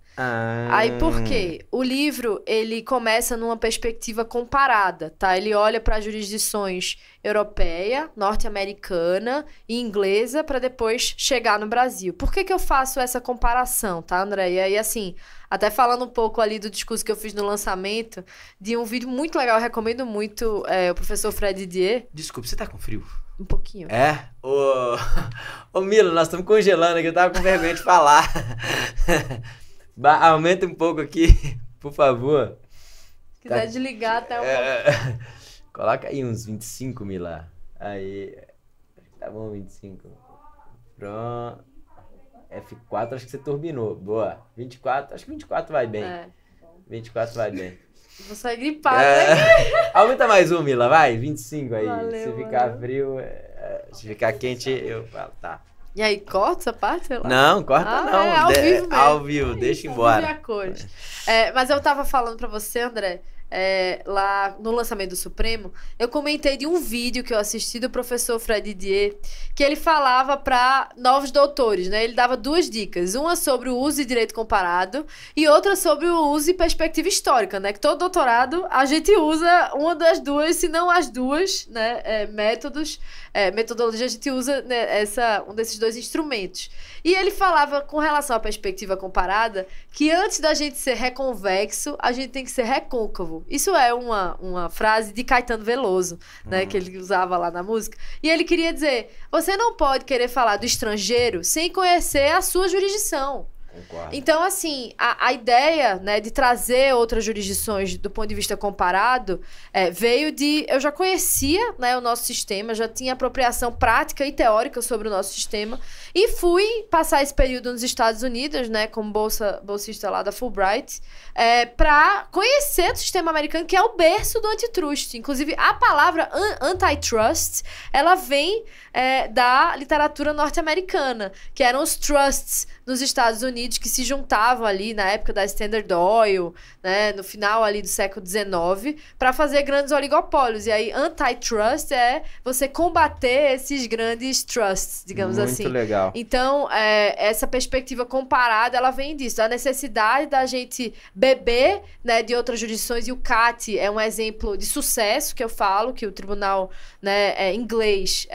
Aí por quê? O livro, ele começa numa perspectiva comparada, tá? Ele olha para jurisdições europeia, norte-americana e inglesa para depois chegar no Brasil. Por que eu faço essa comparação, tá, André? E aí, assim, até falando um pouco ali do discurso que eu fiz no lançamento, de um vídeo muito legal, eu recomendo muito o professor Fred Didier. Desculpa, você tá com frio? Um pouquinho. É? Ô Milo, nós estamos congelando aqui, eu tava com vergonha de falar. Aumenta um pouco aqui, por favor. Se quiser desligar até um pouco. Coloca aí uns 25, Mila. Aí. Tá bom, 25. Pronto. F4, acho que você turbinou. Boa. 24, acho que 24 vai bem. 24 vai bem. Vou sair gripado aqui. Aumenta mais um, Mila, vai. 25 aí. Valeu, se ficar frio, se ficar quente, eu falo, tá. E aí, corta essa parte? Sei lá. Não, corta não. É ao vivo mesmo. Ao vivo, deixa embora. Mas eu tava falando pra você, André, lá no lançamento do Supremo, eu comentei de um vídeo que eu assisti do professor Fred Didier, que ele falava para novos doutores, né? Ele dava duas dicas, uma sobre o uso de direito comparado e outra sobre o uso e perspectiva histórica, né? Que todo doutorado a gente usa uma das duas, se não as duas, né? Metodologia, a gente usa, né, um desses dois instrumentos. E ele falava com relação à perspectiva comparada que antes da gente ser reconvexo, a gente tem que ser recôncavo. Isso é uma frase de Caetano Veloso, né, que ele usava lá na música. E ele queria dizer, você não pode querer falar do estrangeiro sem conhecer a sua jurisdição. Concordo. Então, assim, a ideia, né, de trazer outras jurisdições do ponto de vista comparado veio de... Eu já conhecia, né, o nosso sistema, já tinha apropriação prática e teórica sobre o nosso sistema e fui passar esse período nos Estados Unidos, né, como bolsista lá da Fulbright, para conhecer o sistema americano, que é o berço do antitrust. Inclusive, a palavra antitrust, ela vem da literatura norte-americana, que eram os trusts nos Estados Unidos, que se juntavam ali na época da Standard Oil, né, no final ali do século XIX, para fazer grandes oligopólios. E aí, antitrust é você combater esses grandes trusts, digamos assim. Muito legal. Então, essa perspectiva comparada, ela vem disso, da necessidade da gente beber, né, de outras jurisdições, e o CAT é um exemplo de sucesso que eu falo, que o tribunal, né, inglês,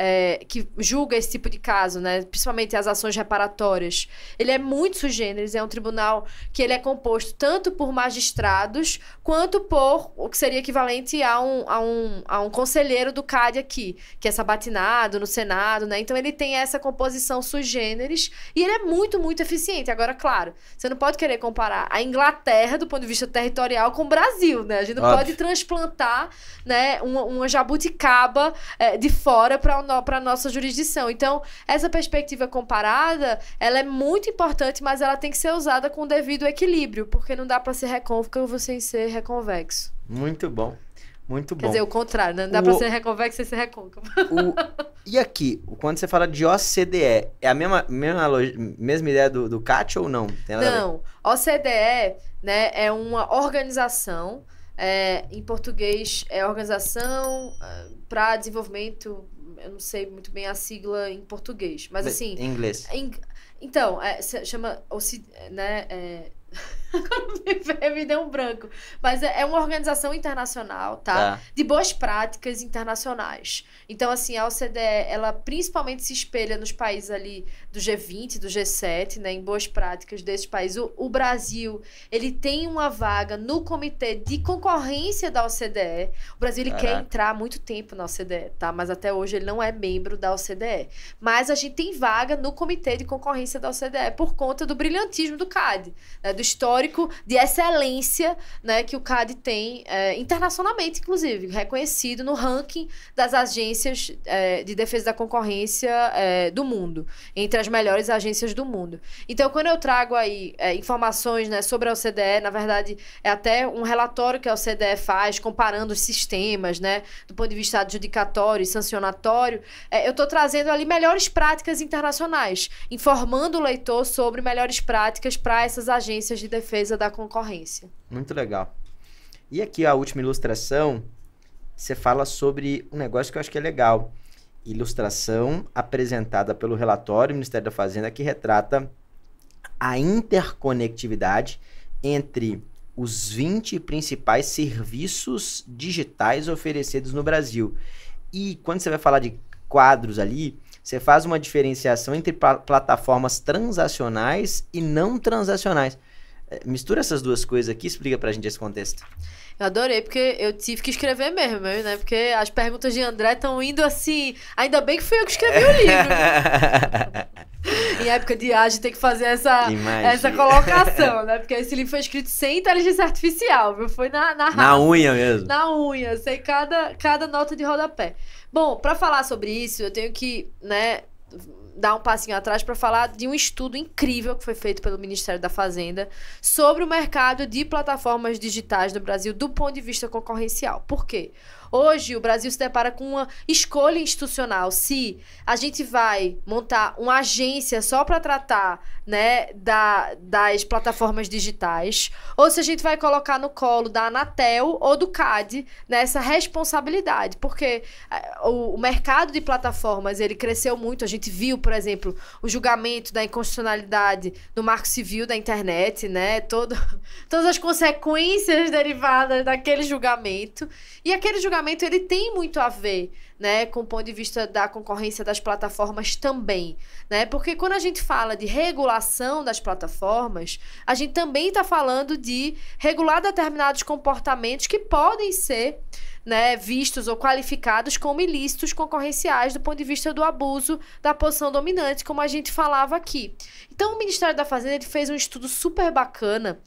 que julga esse tipo de caso, né, principalmente as ações reparatórias, ele é muito sujeito generis, é um tribunal que ele é composto tanto por magistrados quanto por o que seria equivalente a um conselheiro do CAD aqui, que é sabatinado no Senado, né? Então ele tem essa composição sui generis e ele é muito, muito eficiente. Agora, claro, você não pode querer comparar a Inglaterra do ponto de vista territorial com o Brasil, né? A gente não pode transplantar, né, uma jabuticaba de fora para a nossa jurisdição. Então, essa perspectiva comparada, ela é muito importante, mas ela tem que ser usada com o devido equilíbrio, porque não dá para ser recôncavo sem ser reconvexo. Muito bom. Muito bom. Quer dizer, o contrário, né? Não dá para ser reconvexo sem ser recôncavo. E aqui, quando você fala de OCDE, é a mesma ideia do CAT ou não? Não. OCDE, né, é uma organização, em português é Organização para Desenvolvimento, eu não sei muito bem a sigla em português, mas assim... Em inglês. Então, chama... né, Agora me deu um branco. Mas é uma organização internacional, tá? De boas práticas internacionais. Então, assim, a OCDE, ela principalmente se espelha nos países ali do G20, do G7, né? Em boas práticas desses países. O Brasil, ele tem uma vaga no comitê de concorrência da OCDE. O Brasil, ele quer entrar há muito tempo na OCDE, tá? Mas até hoje ele não é membro da OCDE. Mas a gente tem vaga no comitê de concorrência da OCDE por conta do brilhantismo do CAD, né? Do histórico de excelência, né, que o CAD tem internacionalmente, inclusive, reconhecido no ranking das agências de defesa da concorrência do mundo, entre as melhores agências do mundo. Então, quando eu trago aí informações, né, sobre a OCDE, na verdade, é até um relatório que a OCDE faz, comparando os sistemas, né, do ponto de vista adjudicatório e sancionatório, eu estou trazendo ali melhores práticas internacionais, informando o leitor sobre melhores práticas para essas agências de defesa da concorrência. Muito legal. E aqui a última ilustração, você fala sobre um negócio que eu acho que é legal. Ilustração apresentada pelo relatório do Ministério da Fazenda que retrata a interconectividade entre os 20 principais serviços digitais oferecidos no Brasil. E quando você vai falar de quadros ali, você faz uma diferenciação entre plataformas transacionais e não transacionais. Mistura essas duas coisas aqui, explica pra gente esse contexto. Eu adorei, porque eu tive que escrever mesmo, né? Porque as perguntas de André estão indo assim... Ainda bem que fui eu que escrevi o livro. Em época de ágil tem que fazer essa colocação, né? Porque esse livro foi escrito sem inteligência artificial, viu? Foi na unha mesmo. Na unha, sei cada nota de rodapé. Bom, pra falar sobre isso, eu tenho que, né, dar um passinho atrás para falar de um estudo incrível que foi feito pelo Ministério da Fazenda sobre o mercado de plataformas digitais no Brasil do ponto de vista concorrencial. Por quê? Hoje, o Brasil se depara com uma escolha institucional. Se a gente vai montar uma agência só para tratar, né, das plataformas digitais, ou se a gente vai colocar no colo da Anatel ou do CAD nessa responsabilidade. Porque o mercado de plataformas, ele cresceu muito. A gente viu, por exemplo, o julgamento da inconstitucionalidade do Marco Civil da internet, né? Todas as consequências derivadas daquele julgamento. E aquele julgamento, ele tem muito a ver, né, com o ponto de vista da concorrência das plataformas também, né? Porque quando a gente fala de regulação das plataformas, a gente também está falando de regular determinados comportamentos que podem ser, né, vistos ou qualificados como ilícitos concorrenciais do ponto de vista do abuso da posição dominante, como a gente falava aqui. Então, o Ministério da Fazenda, ele fez um estudo super bacana,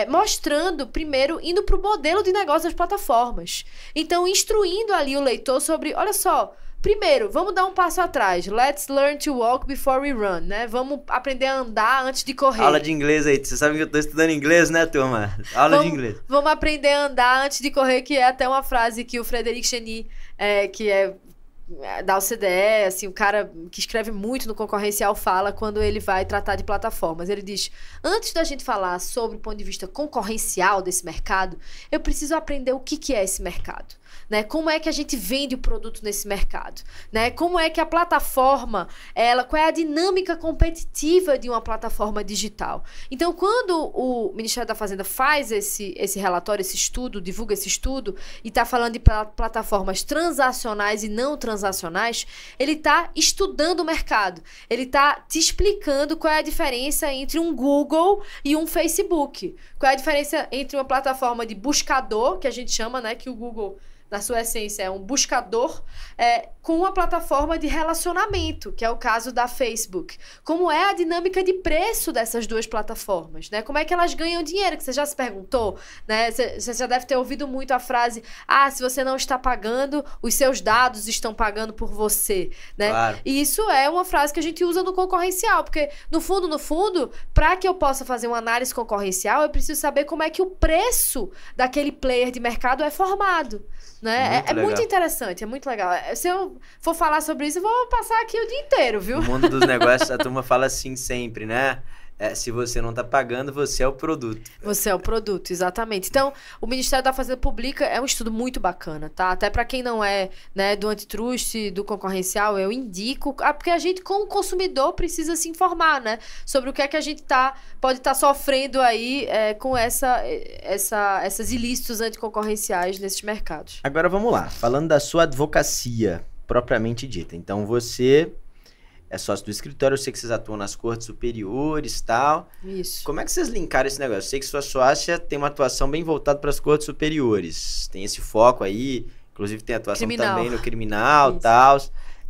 mostrando, primeiro, indo para o modelo de negócio das plataformas. Então, instruindo ali o leitor sobre, olha só, primeiro, vamos dar um passo atrás. Let's learn to walk before we run, né? Vamos aprender a andar antes de correr. Aula de inglês aí. Você sabe que eu tô estudando inglês, né, turma? De inglês. Vamos aprender a andar antes de correr, que é até uma frase que o Frederic Cheny, que é da OCDE, assim, o cara que escreve muito no concorrencial, fala quando ele vai tratar de plataformas. Ele diz, antes da gente falar sobre o ponto de vista concorrencial desse mercado, eu preciso aprender o que é esse mercado. né? Como é que a gente vende o produto nesse mercado, né? Como é que a plataforma, qual é a dinâmica competitiva de uma plataforma digital? Então, quando o Ministério da Fazenda faz esse relatório, esse estudo, divulga esse estudo e está falando de plataformas transacionais e não transacionais, ele está estudando o mercado. Ele está te explicando qual é a diferença entre um Google e um Facebook. Qual é a diferença entre uma plataforma de buscador, que a gente chama, né, que o Google, na sua essência, é um buscador, com uma plataforma de relacionamento, que é o caso da Facebook. Como é a dinâmica de preço dessas duas plataformas, né? Como é que elas ganham dinheiro, que você já se perguntou, né? Você já deve ter ouvido muito a frase, se você não está pagando, os seus dados estão pagando por você, né? Claro. E isso é uma frase que a gente usa no concorrencial, porque, no fundo, para que eu possa fazer uma análise concorrencial, eu preciso saber como é que o preço daquele player de mercado é formado. Né? É muito interessante, é muito legal. Se eu for falar sobre isso, eu vou passar aqui o dia inteiro, viu? No mundo dos negócios, a turma fala assim sempre, né? Se você não tá pagando, você é o produto. Você é o produto, exatamente. Então, o Ministério da Fazenda Publica é um estudo muito bacana, tá? Até para quem não é, né, do antitrust, do concorrencial, eu indico, porque a gente, como consumidor, precisa se informar, né? Sobre o que é que a gente pode estar sofrendo aí com essas ilícitos anticoncorrenciais nesses mercados. Agora vamos lá, falando da sua advocacia propriamente dita. Então, você é sócio do escritório, eu sei que vocês atuam nas cortes superiores e tal. Isso. Como é que vocês linkaram esse negócio? Eu sei que sua sócia tem uma atuação bem voltada para as cortes superiores. Tem esse foco aí, inclusive tem atuação também no criminal e tal.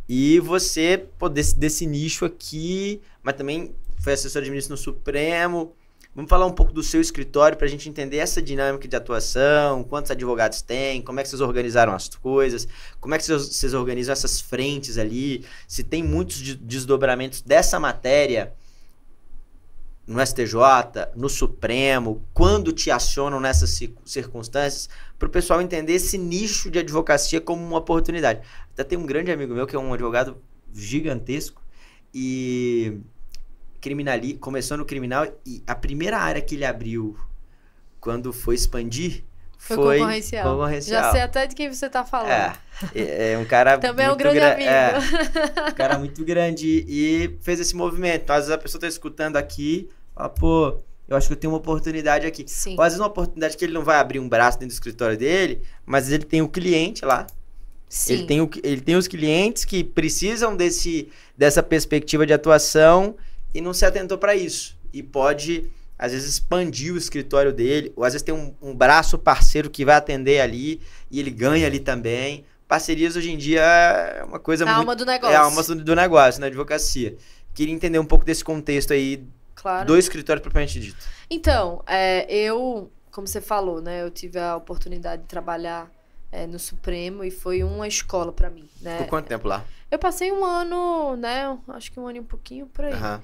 E você, desse nicho aqui, mas também foi assessor de ministro no Supremo. Vamos falar um pouco do seu escritório para a gente entender essa dinâmica de atuação, quantos advogados tem, como é que vocês organizaram as coisas, como é que vocês organizam essas frentes ali, se tem muitos desdobramentos dessa matéria no STJ, no Supremo, quando te acionam nessas circunstâncias, para o pessoal entender esse nicho de advocacia como uma oportunidade. Até tem um grande amigo meu que é um advogado gigantesco e começou no criminal e a primeira área que ele abriu quando foi expandir foi concorrencial. Já sei até de quem você tá falando. É um cara também é um grande amigo. Um cara muito grande e fez esse movimento. Então, às vezes a pessoa tá escutando aqui, fala, pô, eu acho que eu tenho uma oportunidade aqui. Sim. Ou às vezes uma oportunidade que ele não vai abrir um braço dentro do escritório dele, mas ele tem o cliente lá. Sim. Ele tem os clientes que precisam dessa perspectiva de atuação e não se atentou para isso. E pode, às vezes, expandir o escritório dele, ou às vezes tem um braço parceiro que vai atender ali e ele ganha ali também. Parcerias hoje em dia é uma coisa muito... alma do negócio. É a alma do negócio, na advocacia. Queria entender um pouco desse contexto aí, claro, do escritório propriamente dito. Então, eu, como você falou, né, eu tive a oportunidade de trabalhar no Supremo e foi uma escola para mim, né? Por quanto tempo lá? Eu passei um ano, né, acho que um ano e um pouquinho por aí. Uhum.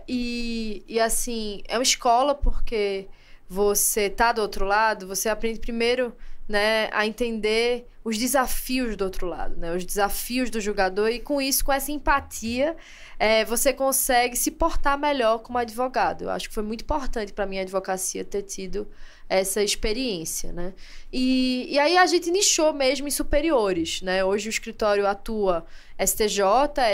E assim, é uma escola porque você tá do outro lado, você aprende primeiro, né, a entender os desafios do outro lado, né, os desafios do julgador e com isso, com essa empatia, você consegue se portar melhor como advogado. Eu acho que foi muito importante para minha advocacia ter tido essa experiência, né? E aí a gente nichou mesmo em superiores, né? Hoje o escritório atua STJ,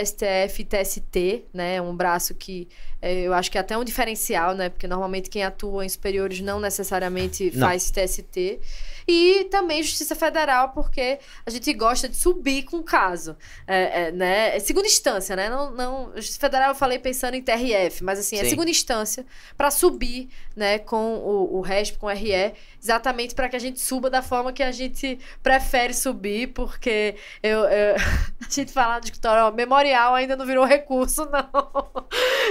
STF e TST, né? Um braço que eu acho que é até um diferencial, né? Porque normalmente quem atua em superiores não necessariamente faz TST. E também Justiça Federal, porque a gente gosta de subir com o caso. Né? Segunda instância, né? Não, Justiça Federal eu falei pensando em TRF, mas assim, é segunda instância para subir, né, com o RESP, com o RE, exatamente para que a gente suba da forma que a gente prefere subir, porque a gente fala de escritório, memorial ainda não virou recurso, não.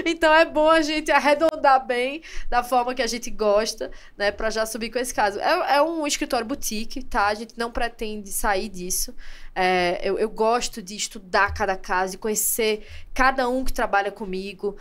Então é bom a gente arredondar bem da forma que a gente gosta, né, para já subir com esse caso. É um escritório boutique, tá? A gente não pretende sair disso. Eu gosto de estudar cada caso, de conhecer cada um que trabalha comigo.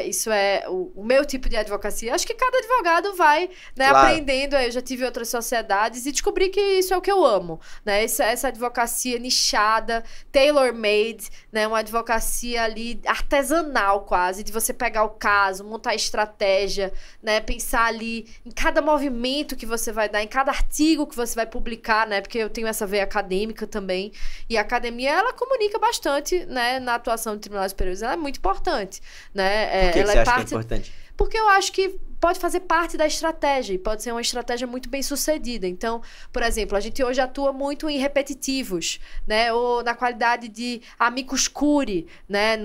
Isso é o meu tipo de advocacia. Acho que cada advogado vai, né, Claro. aprendendo. Eu já tive outras sociedades e descobri que isso é o que eu amo, né? Essa advocacia nichada, tailor-made, né? Uma advocacia ali artesanal quase, de você pegar o caso, montar estratégia, né? Pensar ali em cada movimento que você vai dar, em cada artigo que você vai publicar, né? Porque eu tenho essa veia acadêmica também. E a academia, ela comunica bastante, né? Na atuação de tribunais superiores, ela é muito importante, né? Por que Ela você é acha parte... que é importante? Porque eu acho que pode fazer parte da estratégia e pode ser uma estratégia muito bem sucedida. Então, por exemplo, a gente hoje atua muito em repetitivos, né? Ou na qualidade de amicus curiae, né?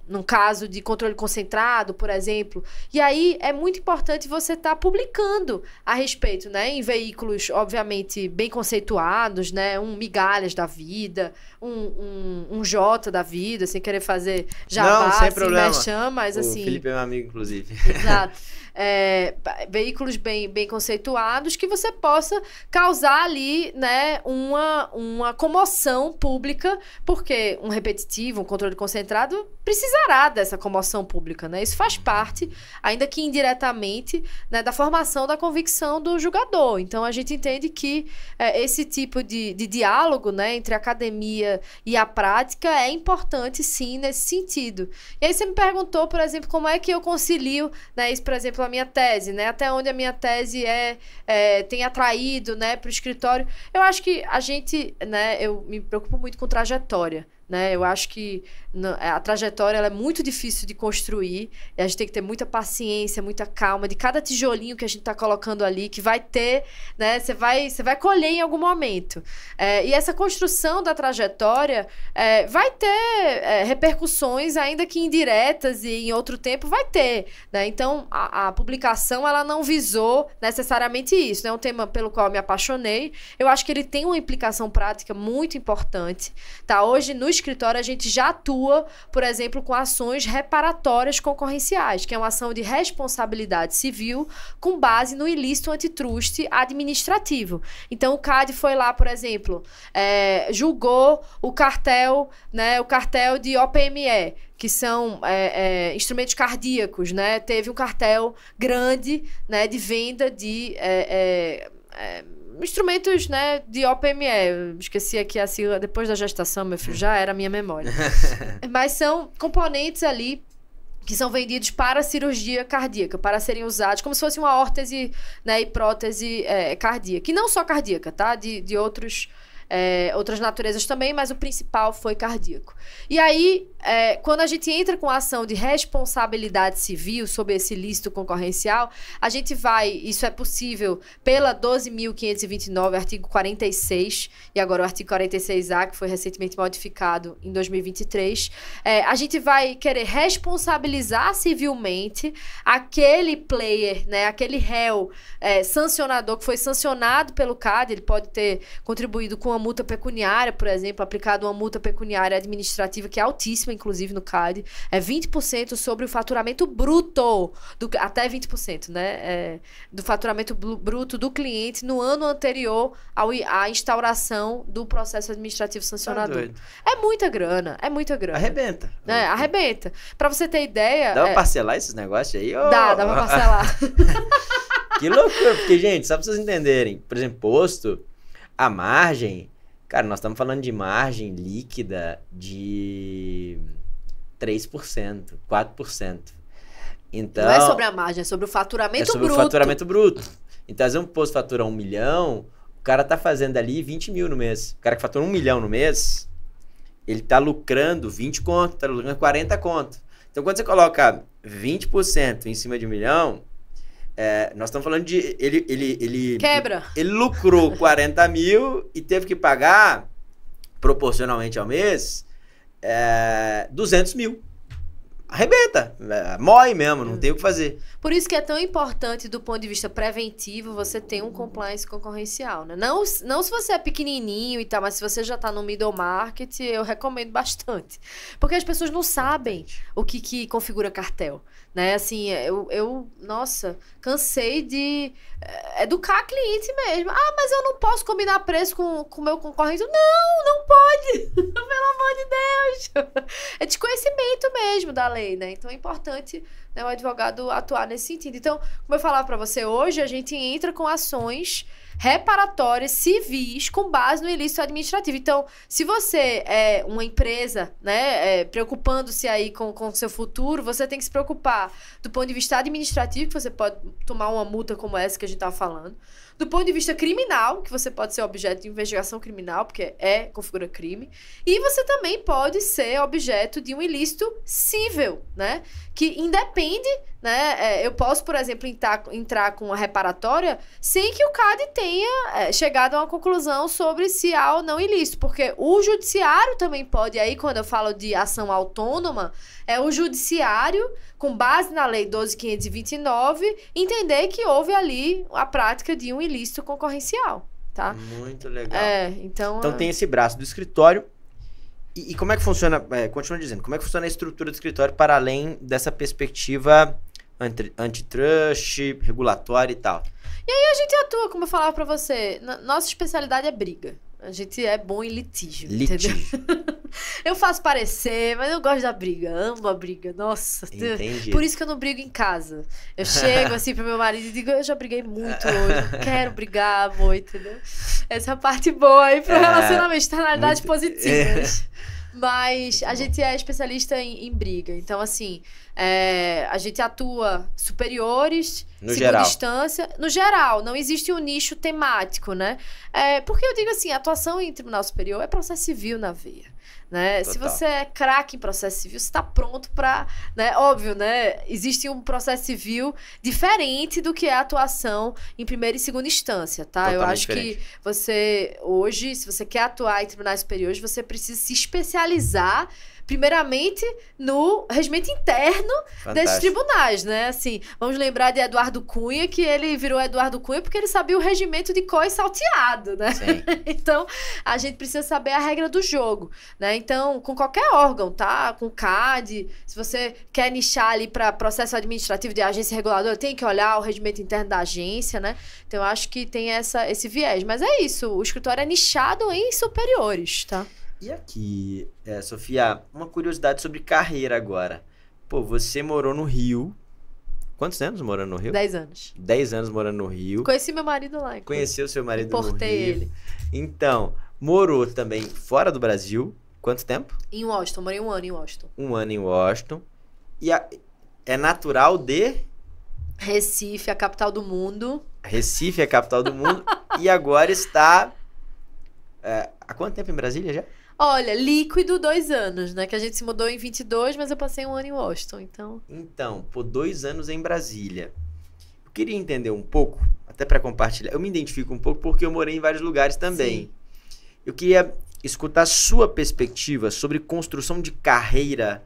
Num caso de controle concentrado, por exemplo. E aí é muito importante você estar publicando a respeito, né? Em veículos, obviamente, bem conceituados, né? Migalhas da vida, um J da vida, sem querer fazer jabá, Não, sem assim, problema. merchan, mas O assim... Felipe é meu amigo, inclusive. Exato. Veículos bem conceituados que você possa causar ali, né, uma comoção pública, porque um repetitivo, um controle concentrado precisará dessa comoção pública, né? Isso faz parte, ainda que indiretamente, né, da formação da convicção do julgador. Então, a gente entende que esse tipo de diálogo, né, entre a academia e a prática é importante, sim, nesse sentido. E aí você me perguntou, por exemplo, como é que eu concilio, né, isso, por exemplo, a minha tese, né, até onde a minha tese tem atraído, né, para o escritório. Eu acho que a gente, né, eu me preocupo muito com trajetória, né? Eu acho que a trajetória ela é muito difícil de construir e a gente tem que ter muita paciência, muita calma de cada tijolinho que a gente está colocando ali, que vai ter, né? Você vai colher em algum momento. E essa construção da trajetória vai ter repercussões, ainda que indiretas e em outro tempo vai ter, né? Então, a publicação ela não visou necessariamente isso, né? É um tema pelo qual eu me apaixonei. Eu acho que ele tem uma implicação prática muito importante, tá? Hoje, no escritório, a gente já atua, por exemplo, com ações reparatórias concorrenciais, que é uma ação de responsabilidade civil com base no ilícito antitruste administrativo. Então, o CAD foi lá, por exemplo, julgou o cartel, né, o cartel de OPME, que são instrumentos cardíacos, né? Teve um cartel grande, né, de venda de instrumentos, né, de OPME. Eu esqueci aqui a sigla, depois da gestação, meu filho, já era a minha memória. Mas são componentes ali que são vendidos para cirurgia cardíaca, para serem usados como se fosse uma órtese, né, e prótese cardíaca. E não só cardíaca, tá? De outras naturezas também, mas o principal foi cardíaco. E aí, quando a gente entra com a ação de responsabilidade civil sobre esse ilícito concorrencial, a gente vai, isso é possível pela 12.529, artigo 46, e agora o artigo 46A, que foi recentemente modificado em 2023, a gente vai querer responsabilizar civilmente aquele player, né, aquele réu sancionador que foi sancionado pelo CAD. Ele pode ter contribuído com uma multa pecuniária, por exemplo, aplicado uma multa pecuniária administrativa que é altíssima, inclusive no CAD, 20% sobre o faturamento bruto, até 20%, né, do faturamento bruto do cliente no ano anterior à instauração do processo administrativo sancionador. É muita grana. Arrebenta. Arrebenta. Pra você ter ideia... Dá pra parcelar esses negócios aí? Dá pra parcelar. Que loucura, porque, gente, só pra vocês entenderem, por exemplo, posto, a margem, cara, nós estamos falando de margem líquida de 3%, 4%. Então, não é sobre a margem, é sobre o faturamento bruto. É sobre o faturamento bruto. Então, às vezes um posto fatura 1 milhão, o cara tá fazendo ali 20 mil no mês. O cara que fatura 1 milhão no mês, ele tá lucrando 20 conto, tá lucrando 40 conto. Então, quando você coloca 20% em cima de 1 milhão... nós estamos falando de... Ele quebra. Ele lucrou 40 mil e teve que pagar, proporcionalmente ao mês, 200 mil. arrebenta. Mói mesmo, não tem o que fazer. Por isso que é tão importante, do ponto de vista preventivo, você ter um compliance concorrencial, né? Não se você é pequenininho e tal, mas se você já tá no middle market, eu recomendo bastante. Porque as pessoas não sabem o que configura cartel, né? Assim, nossa, cansei de educar cliente mesmo. Ah, mas eu não posso combinar preço com o meu concorrente. Não pode! Pelo amor de Deus! É desconhecimento mesmo da lei, né? Então é importante, né, o advogado atuar nesse sentido. Então, como eu falava para você, hoje a gente entra com ações reparatórias civis com base no ilícito administrativo. Então, se você é uma empresa, né, preocupando-se aí com o seu futuro, você tem que se preocupar do ponto de vista administrativo, que você pode tomar uma multa como essa que a gente estava falando. Do ponto de vista criminal, que você pode ser objeto de investigação criminal, porque configura crime. E você também pode ser objeto de um ilícito cível, né? Que independe, né? Eu posso, por exemplo, entrar com uma reparatória sem que o CAD tenha chegado a uma conclusão sobre se há ou não ilícito. Porque o judiciário também pode, aí quando eu falo de ação autônoma, é o judiciário, com base na Lei 12.529, entender que houve ali a prática de um ilícito concorrencial, tá? Muito legal. Então tem esse braço do escritório. E como é que funciona, continua dizendo, como é que funciona a estrutura do escritório para além dessa perspectiva antitrust, regulatória e tal? E aí a gente atua, como eu falava pra você, nossa especialidade é briga. A gente é bom em litígio. Entendeu? Eu faço parecer, mas eu gosto da briga. Amo a briga. Nossa. Entendi. Por isso que eu não brigo em casa. Eu chego assim pro meu marido e digo, eu já briguei muito hoje. Não quero brigar, amor, entendeu? Essa é a parte boa aí pro relacionamento. Externalidades positivas. Mas a gente é especialista em briga. Então, assim, a gente atua superiores, segunda instância. No geral, não existe um nicho temático, né? Porque eu digo assim, a atuação em tribunal superior é processo civil na veia. Né? Se você é craque em processo civil, você está pronto para, né? Óbvio, né? Existe um processo civil diferente do que é a atuação em primeira e segunda instância, tá? Totalmente eu acho diferente. que você, hoje, se você quer atuar em tribunais superiores, você precisa se especializar primeiramente no regimento interno desses tribunais, né? Assim, vamos lembrar de Eduardo Cunha, que ele virou Eduardo Cunha porque ele sabia o regimento de COI salteado, né? Sim. Então, a gente precisa saber a regra do jogo, né? Então, com qualquer órgão, tá? Com CAD, se você quer nichar ali para processo administrativo de agência reguladora, tem que olhar o regimento interno da agência, né? Então, eu acho que tem esse viés. Mas é isso, o escritório é nichado em superiores, tá? E aqui, Sofia, uma curiosidade sobre carreira agora. Pô, você morou no Rio. Quantos anos morando no Rio? 10 anos. 10 anos morando no Rio. Conheci meu marido lá. Conheceu seu marido no Rio. Importei ele. Então, morou também fora do Brasil. Quanto tempo? Em Washington, morei 1 ano em Washington. 1 ano em Washington. E é natural de... Recife, a capital do mundo. Recife, a capital do mundo. E agora está... há quanto tempo em Brasília já? Olha, líquido 2 anos, né? Que a gente se mudou em 22, mas eu passei 1 ano em Washington, então... Então, por 2 anos em Brasília. Eu queria entender um pouco, até para compartilhar. Eu me identifico um pouco porque eu morei em vários lugares também. Sim. Eu queria escutar a sua perspectiva sobre construção de carreira,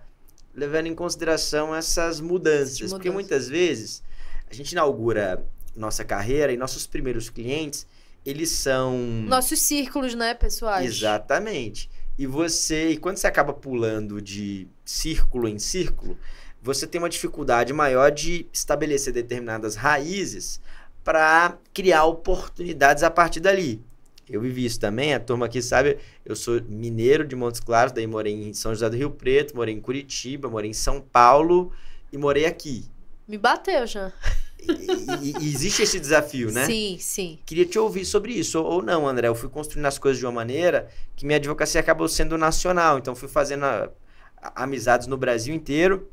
levando em consideração essas mudanças. Porque muitas vezes a gente inaugura nossa carreira e nossos primeiros clientes, eles são... Nossos círculos, né, pessoais? Exatamente. E quando você acaba pulando de círculo em círculo, você tem uma dificuldade maior de estabelecer determinadas raízes para criar oportunidades a partir dali. Eu vivi isso também, a turma aqui sabe, eu sou mineiro de Montes Claros, daí morei em São José do Rio Preto, morei em Curitiba, morei em São Paulo e morei aqui. Me bateu já. E existe esse desafio, né? Sim, sim. Queria te ouvir sobre isso, ou não, André. Eu fui construindo as coisas de uma maneira que minha advocacia acabou sendo nacional. Então, fui fazendo amizades no Brasil inteiro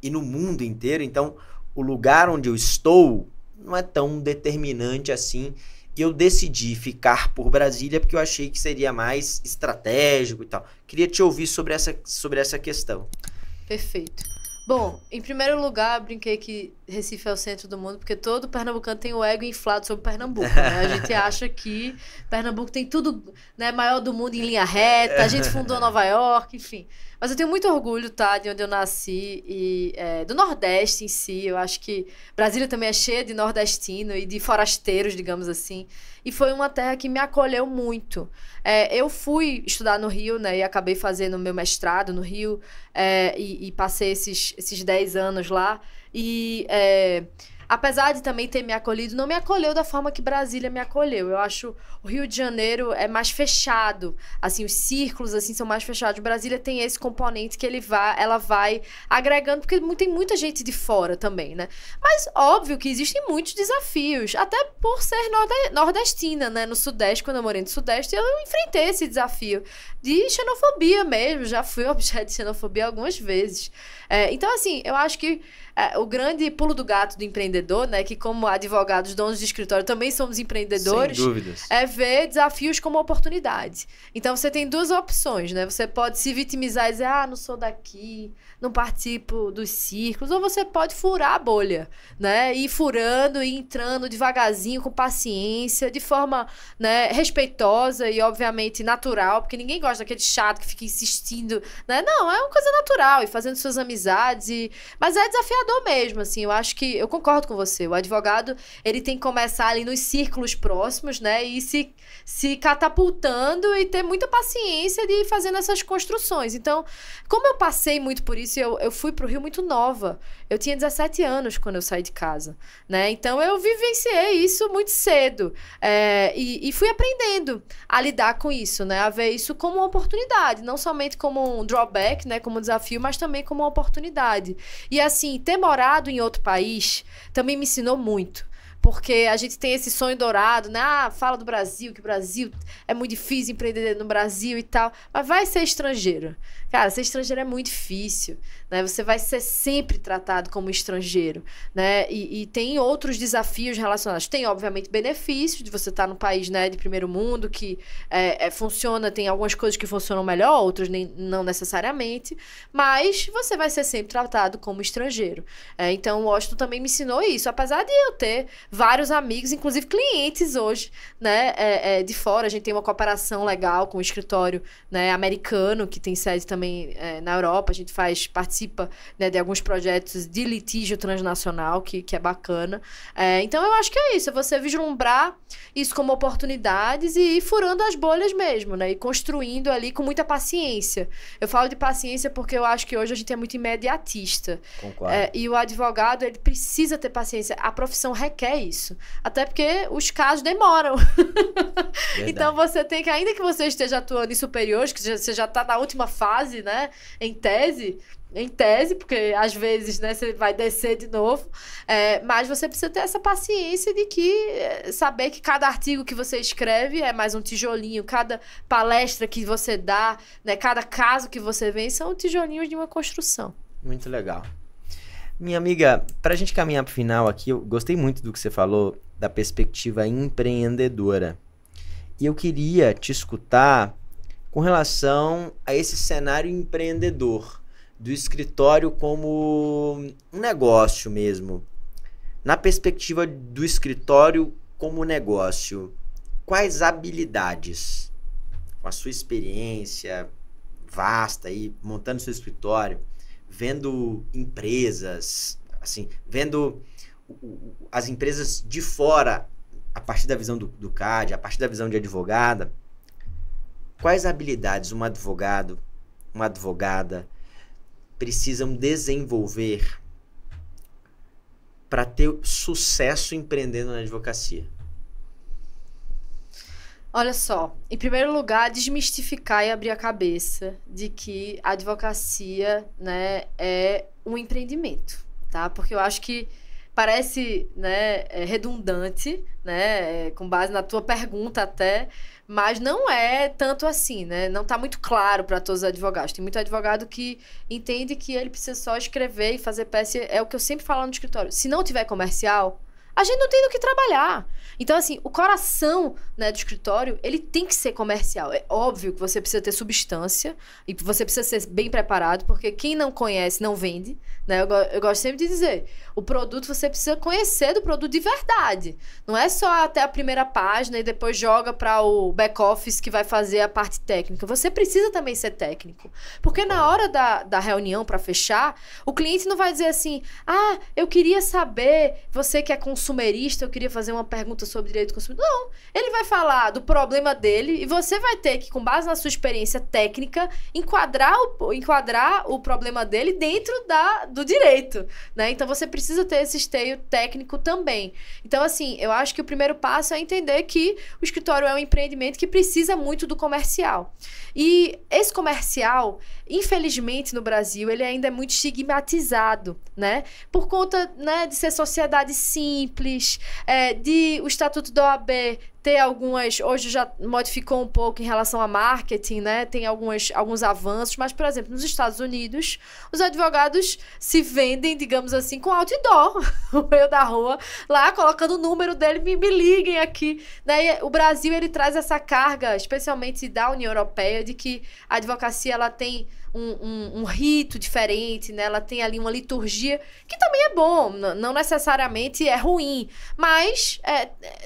e no mundo inteiro. Então, o lugar onde eu estou não é tão determinante assim. E eu decidi ficar por Brasília porque eu achei que seria mais estratégico e tal. Queria te ouvir sobre essa questão. Perfeito. Bom, em primeiro lugar, eu brinquei que Recife é o centro do mundo, porque todo pernambucano tem o ego inflado sobre Pernambuco, né? A gente acha que Pernambuco tem tudo, né, maior do mundo em linha reta, a gente fundou Nova York, enfim. Mas eu tenho muito orgulho, tá, de onde eu nasci e do Nordeste em si. Eu acho que Brasília também é cheia de nordestino e de forasteiros, digamos assim. E foi uma terra que me acolheu muito. Eu fui estudar no Rio, né, e acabei fazendo meu mestrado no Rio, e passei esses 10 anos lá. E apesar de também ter me acolhido, não me acolheu da forma que Brasília me acolheu. Eu acho o Rio de Janeiro é mais fechado, assim, os círculos assim são mais fechados. Brasília tem esse componente que ela vai agregando, porque tem muita gente de fora também, né? Mas óbvio que existem muitos desafios, até por ser nordestina, né? No Sudeste, quando eu morei no Sudeste, eu enfrentei esse desafio de xenofobia mesmo. Já fui objeto de xenofobia algumas vezes. Então, assim, eu acho que o grande pulo do gato do empreendedor, né, que como advogados, donos de escritório, também somos empreendedores, Sem dúvidas. é ver desafios como oportunidade. Então, você tem duas opções, né? Você pode se vitimizar e dizer, não sou daqui, não participo dos círculos, ou você pode furar a bolha, né? Ir furando e entrando devagarzinho, com paciência, de forma, né, respeitosa e, obviamente, natural, porque ninguém gosta daquele chato que fica insistindo, né? Não, é uma coisa natural, e fazendo suas amizades, mas é desafiador mesmo, assim. Eu acho que, eu concordo com você, o advogado, ele tem que começar ali nos círculos próximos, né? E se catapultando e ter muita paciência de ir fazendo essas construções. Então, como eu passei muito por isso, eu fui pro Rio muito nova. Eu tinha 17 anos quando eu saí de casa, né? Então, eu vivenciei isso muito cedo. E fui aprendendo a lidar com isso, né? A ver isso como uma oportunidade, não somente como um drawback, né? Como um desafio, mas também como uma oportunidade. E, assim, ter morado em outro país também me ensinou muito. Porque a gente tem esse sonho dourado, né? Fala do Brasil, que o Brasil é muito difícil empreender no Brasil e tal. Mas vai ser estrangeiro. Cara, ser estrangeiro é muito difícil, né? Você vai ser sempre tratado como estrangeiro, né? E tem outros desafios relacionados. Tem, obviamente, benefícios de você estar num país, né, de primeiro mundo, que funciona, tem algumas coisas que funcionam melhor, outras não necessariamente. Mas você vai ser sempre tratado como estrangeiro. Então, o Washington também me ensinou isso. Apesar de eu ter vários amigos, inclusive clientes hoje, né, de fora. A gente tem uma cooperação legal com o escritório, né, americano, que tem sede também na Europa. A gente participa, né, de alguns projetos de litígio transnacional, que é bacana. Então, eu acho que é isso, é você vislumbrar isso como oportunidades e ir furando as bolhas mesmo, né, e construindo ali com muita paciência. Eu falo de paciência porque eu acho que hoje a gente é muito imediatista. Concordo. E o advogado, ele precisa ter paciência. A profissão requer isso. Até porque os casos demoram. Então, você tem que, ainda que você esteja atuando em superiores, que você já está na última fase, né, em tese, porque às vezes, né, você vai descer de novo, mas você precisa ter essa paciência de saber que cada artigo que você escreve é mais um tijolinho, cada palestra que você dá, né, cada caso que você vê são tijolinhos de uma construção. Muito legal. Minha amiga, para a gente caminhar para o final aqui, eu gostei muito do que você falou da perspectiva empreendedora. E eu queria te escutar com relação a esse cenário empreendedor, do escritório como um negócio mesmo. Na perspectiva do escritório como negócio, quais habilidades, com a sua experiência vasta aí, montando seu escritório, vendo empresas, assim, vendo as empresas de fora, a partir da visão do CAD, a partir da visão de advogada, quais habilidades um advogado, uma advogada precisam desenvolver para ter sucesso empreendendo na advocacia? Olha só, em primeiro lugar, desmistificar e abrir a cabeça de que a advocacia, né, é um empreendimento, tá? Porque eu acho que parece, né, redundante, né, com base na tua pergunta até, mas não é tanto assim, né? Não tá muito claro para todos os advogados. Tem muito advogado que entende que ele precisa só escrever e fazer peça. É o que eu sempre falo no escritório. Se não tiver comercial, a gente não tem do que trabalhar. Então, assim, o coração, né, do escritório, ele tem que ser comercial. É óbvio que você precisa ter substância e você precisa ser bem preparado, porque quem não conhece não vende, né? Eu gosto sempre de dizer, o produto você precisa conhecer do produto de verdade. Não é só até a primeira página e depois joga para o back-office que vai fazer a parte técnica. Você precisa também ser técnico. Porque na hora da reunião para fechar, o cliente não vai dizer assim, ah, eu queria saber, você que é consumerista, eu queria fazer uma pergunta sobre direito do consumidor. Não, ele vai falar do problema dele e você vai ter que, com base na sua experiência técnica, enquadrar o problema dele dentro do direito, né? Então, você precisa ter esse esteio técnico também. Então, assim, eu acho que o primeiro passo é entender que o escritório é um empreendimento que precisa muito do comercial. E esse comercial, infelizmente, no Brasil, ele ainda é muito estigmatizado, né? Por conta, né, de ser sociedade simples, de o Estatuto da OAB ter algumas... Hoje já modificou um pouco em relação a marketing, né? Tem alguns avanços, mas, por exemplo, nos Estados Unidos, os advogados se vendem, digamos assim, com outdoor no meio da rua, lá colocando o número dele, me liguem aqui, né? E o Brasil, ele traz essa carga, especialmente da União Europeia, de que a advocacia, ela tem um rito diferente, né? Ela tem ali uma liturgia que também é bom, não necessariamente é ruim, mas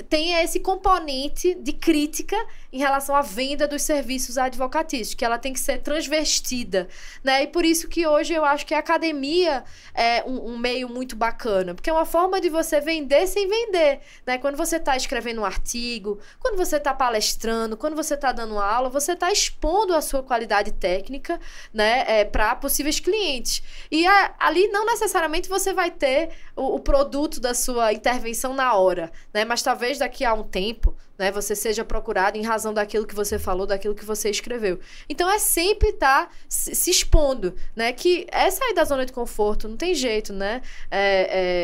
tem esse componente de crítica em relação à venda dos serviços advocatícios, que ela tem que ser transvestida, né? E por isso que hoje eu acho que a academia é um meio muito bacana, porque é uma forma de você vender sem vender, né? Quando você está escrevendo um artigo, quando você está palestrando, quando você está dando aula, você está expondo a sua qualidade técnica, né, para possíveis clientes. E ali não necessariamente você vai ter o produto da sua intervenção na hora, né, mas talvez daqui a um tempo, né, você seja procurado em razão daquilo que você falou, daquilo que você escreveu. Então é sempre estar se expondo, né, que é sair da zona de conforto, não tem jeito, né?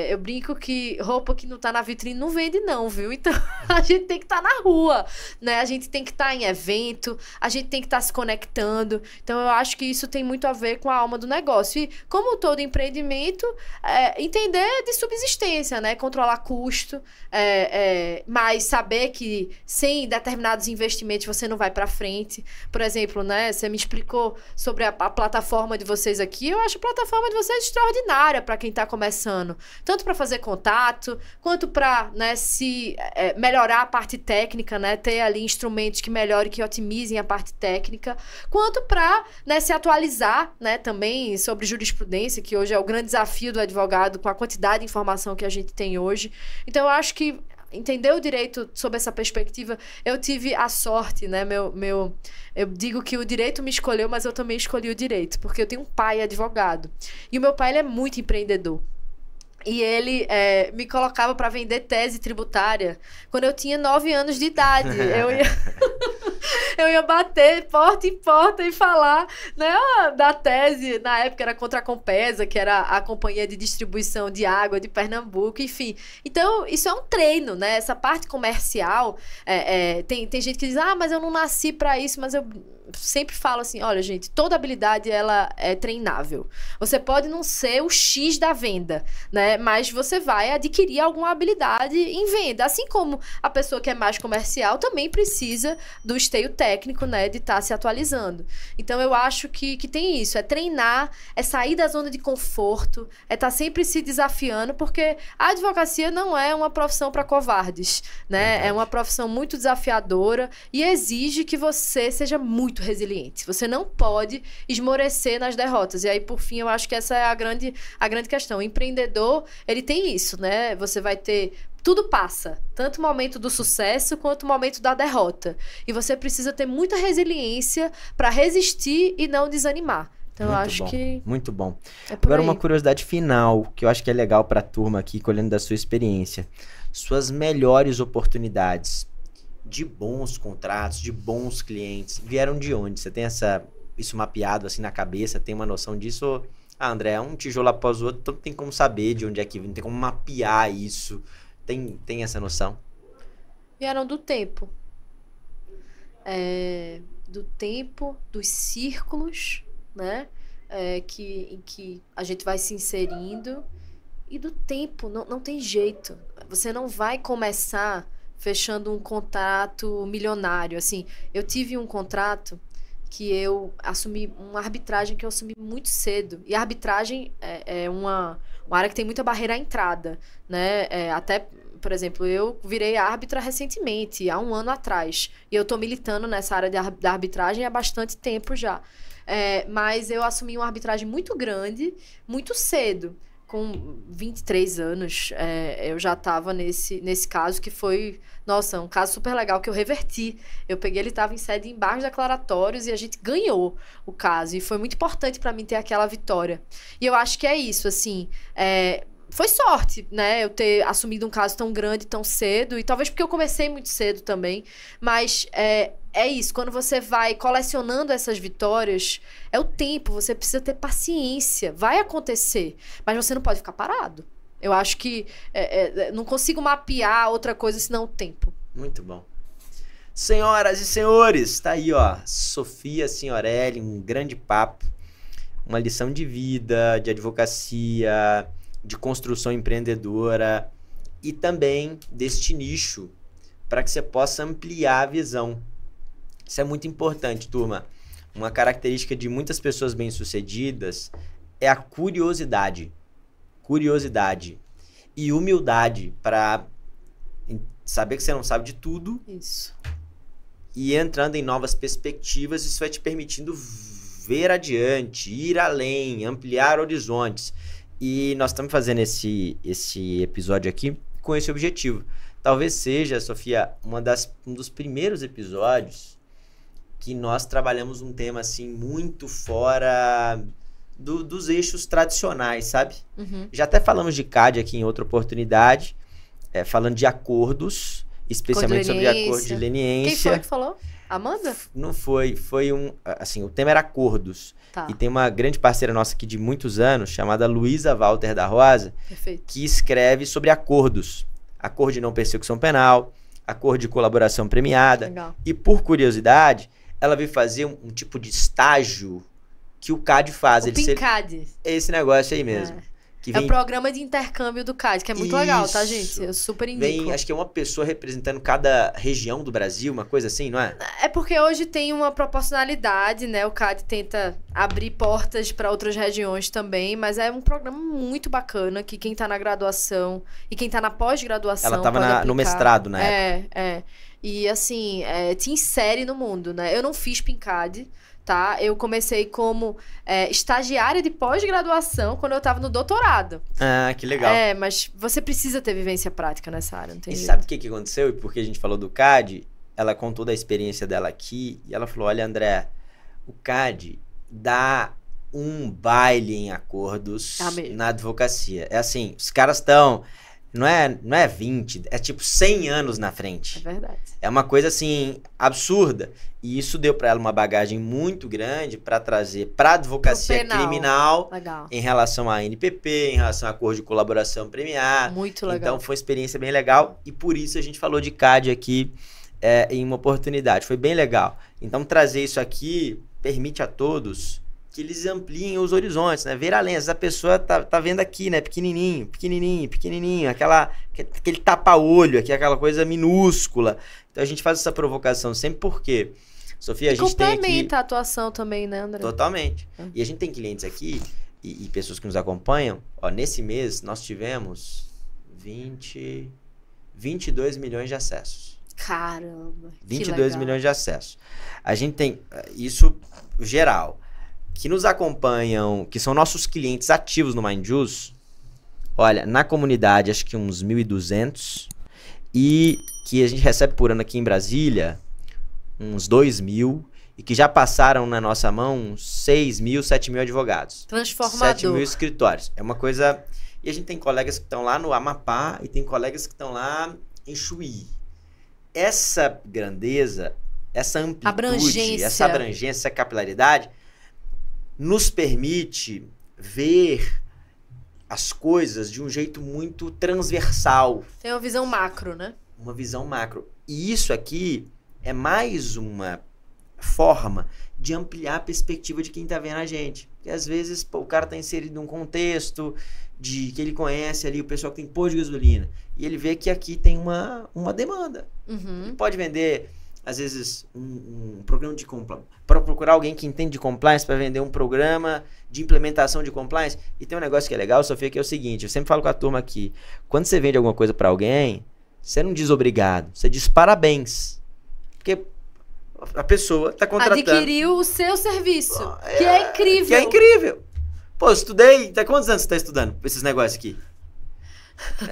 Eu brinco que roupa que não tá na vitrine não vende não, viu? Então a gente tem que estar na rua, né? A gente tem que estar em evento, a gente tem que estar se conectando. Então eu acho que isso tem muito a ver com a alma do negócio. E como todo empreendimento, entender de subsistência, né? Controlar custo, mas saber que sem determinados investimentos você não vai para frente. Por exemplo, né, você me explicou sobre a plataforma de vocês aqui. Eu acho a plataforma de vocês extraordinária para quem está começando. Tanto para fazer contato, quanto para, né, melhorar a parte técnica, né, ter ali instrumentos que melhorem, que otimizem a parte técnica, quanto para, né, se atualizar, né, também sobre jurisprudência, que hoje é o grande desafio do advogado com a quantidade de informação que a gente tem hoje. Então, eu acho que entender o direito sob essa perspectiva, eu tive a sorte, né? Eu digo que o direito me escolheu, mas eu também escolhi o direito, porque eu tenho um pai advogado. E o meu pai, ele é muito empreendedor. E ele me colocava para vender tese tributária quando eu tinha 9 anos de idade. Eu ia bater porta em porta e falar, né, da tese. Na época era contra a Compesa, que era a companhia de distribuição de água de Pernambuco, enfim. Então, isso é um treino, né? Essa parte comercial, tem gente que diz, mas eu não nasci para isso, mas eu sempre falo assim, olha, gente, toda habilidade, ela é treinável. Você pode não ser o X da venda, né? Mas você vai adquirir alguma habilidade em venda. Assim como a pessoa que é mais comercial também precisa do esteio técnico, né? De estar se atualizando. Então, eu acho que tem isso. É treinar, é sair da zona de conforto, é estar sempre se desafiando, porque a advocacia não é uma profissão para covardes, né? É uma profissão muito desafiadora e exige que você seja muito resiliente. Você não pode esmorecer nas derrotas. E aí, por fim, eu acho que essa é a grande questão. O empreendedor, ele tem isso, né? Você vai ter... Tudo passa. Tanto o momento do sucesso quanto o momento da derrota. E você precisa ter muita resiliência para resistir e não desanimar. Então, eu acho que... Muito bom. Agora, uma curiosidade final, que eu acho que é legal para a turma aqui, colhendo da sua experiência. Suas melhores oportunidades de bons contratos, de bons clientes, vieram de onde? Você tem isso mapeado assim na cabeça? Tem uma noção disso? Ou, André, um tijolo após o outro, então não tem como saber de onde é que vem, não tem como mapear isso. Tem essa noção? Vieram do tempo. Do tempo, dos círculos, né? Em que a gente vai se inserindo. E do tempo, não tem jeito. você não vai começar fechando um contrato milionário. Assim, eu tive um contrato que eu assumi, uma arbitragem que eu assumi muito cedo. E a arbitragem é uma área que tem muita barreira à entrada, né? Até, por exemplo, eu virei árbitra recentemente, há um ano atrás. E eu tô militando nessa área da arbitragem há bastante tempo já. Mas eu assumi uma arbitragem muito grande, muito cedo. Com 23 anos, eu já estava nesse caso que foi, nossa, um caso super legal que eu reverti. Eu peguei, ele estava em sede em embargos declaratórios e a gente ganhou o caso. E foi muito importante para mim ter aquela vitória. E eu acho que é isso, assim, foi sorte, né, eu ter assumido um caso tão grande, tão cedo, e talvez porque eu comecei muito cedo também, mas é isso, quando você vai colecionando essas vitórias, é o tempo, você precisa ter paciência, vai acontecer, mas você não pode ficar parado. Eu acho que não consigo mapear outra coisa senão o tempo. Muito bom. Senhoras e senhores, tá aí, ó, Sofia Signorelli, um grande papo, uma lição de vida, de advocacia, de construção empreendedora e também deste nicho para que você possa ampliar a visão. Isso é muito importante, turma. Uma característica de muitas pessoas bem-sucedidas é a curiosidade. Curiosidade e humildade para saber que você não sabe de tudo. Isso. E entrando em novas perspectivas, isso vai te permitindo ver adiante, ir além, ampliar horizontes. E nós estamos fazendo esse episódio aqui com esse objetivo. Talvez seja, Sofia, um dos primeiros episódios que nós trabalhamos um tema assim muito fora dos eixos tradicionais, sabe? Uhum. Já até falamos de CAD aqui em outra oportunidade, falando de acordos, especialmente sobre acordo de leniência. Quem foi que falou? Amanda? Não foi assim, o tema era acordos. Tá. E tem uma grande parceira nossa aqui de muitos anos, chamada Luísa Walter da Rosa, Perfeito. que escreve sobre acordos. Acordo de não persecução penal, acordo de colaboração premiada. Legal. E por curiosidade, ela veio fazer um tipo de estágio que o CAD faz. O PINCAD. Esse negócio aí mesmo. Que vem... É o programa de intercâmbio do CAD, que é muito legal, tá, gente? Eu super indico. Vem, acho que é uma pessoa representando cada região do Brasil, uma coisa assim, não é? É porque hoje tem uma proporcionalidade, né? O CAD tenta abrir portas para outras regiões também, mas é um programa muito bacana que quem tá na graduação e quem tá na pós-graduação ela tava no mestrado na época. E assim, te insere no mundo, né? Eu não fiz PINCAD, tá? Eu comecei como estagiária de pós-graduação quando eu tava no doutorado. Ah, que legal. Mas você precisa ter vivência prática nessa área, não tem jeito. Sabe o que aconteceu? E por que a gente falou do CAD? Ela contou da experiência dela aqui e ela falou, olha, André, o CAD dá um baile em acordos na advocacia. É assim, os caras estão... Não é 20, é tipo 100 anos na frente. É verdade. É uma coisa assim, absurda. E isso deu para ela uma bagagem muito grande para trazer para a advocacia criminal. Legal. Em relação à NPP, em relação a acordo de colaboração premiada. Muito legal. Então foi uma experiência bem legal e por isso a gente falou de CAD aqui em uma oportunidade. Foi bem legal. Então trazer isso aqui permite a todos que eles ampliem os horizontes, né? Ver além. Às vezes a pessoa tá vendo aqui, né? Pequenininho, aquele tapa-olho aqui, aquela coisa minúscula. Então a gente faz essa provocação sempre porque, Sofia, a gente tem aqui... complementa a atuação também, né, André? Totalmente. E a gente tem clientes aqui e pessoas que nos acompanham. Ó, nesse mês nós tivemos 22 milhões de acessos. Caramba, 22 milhões de acessos. A gente tem isso geral. Que nos acompanham, que são nossos clientes ativos no MindJuice, olha, na comunidade acho que uns 1.200 e que a gente recebe por ano aqui em Brasília uns 2.000 e que já passaram na nossa mão uns 6.000, 7.000 advogados. Transformador. 7.000 escritórios. É uma coisa... E a gente tem colegas que estão lá no Amapá e tem colegas que estão lá em Chuí. Essa grandeza, essa amplitude, essa abrangência, essa capilaridade nos permite ver as coisas de um jeito muito transversal. Tem uma visão macro, né? Uma visão macro. E isso aqui é mais uma forma de ampliar a perspectiva de quem tá vendo a gente. Porque às vezes, pô, o cara tá inserido num contexto de que ele conhece ali o pessoal que tem posto de gasolina. E ele vê que aqui tem uma demanda. Ele pode vender, às vezes, um programa de compliance. Para procurar alguém que entende de compliance para vender um programa de implementação de compliance. E tem um negócio que é legal, Sofia, que é o seguinte. Eu sempre falo com a turma aqui. Quando você vende alguma coisa para alguém, você não diz obrigado. Você diz parabéns. Porque a pessoa tá contratando... Adquiriu o seu serviço. Que é incrível. Que é incrível. Pô, eu estudei... Tá quantos anos você tá estudando esses negócios aqui?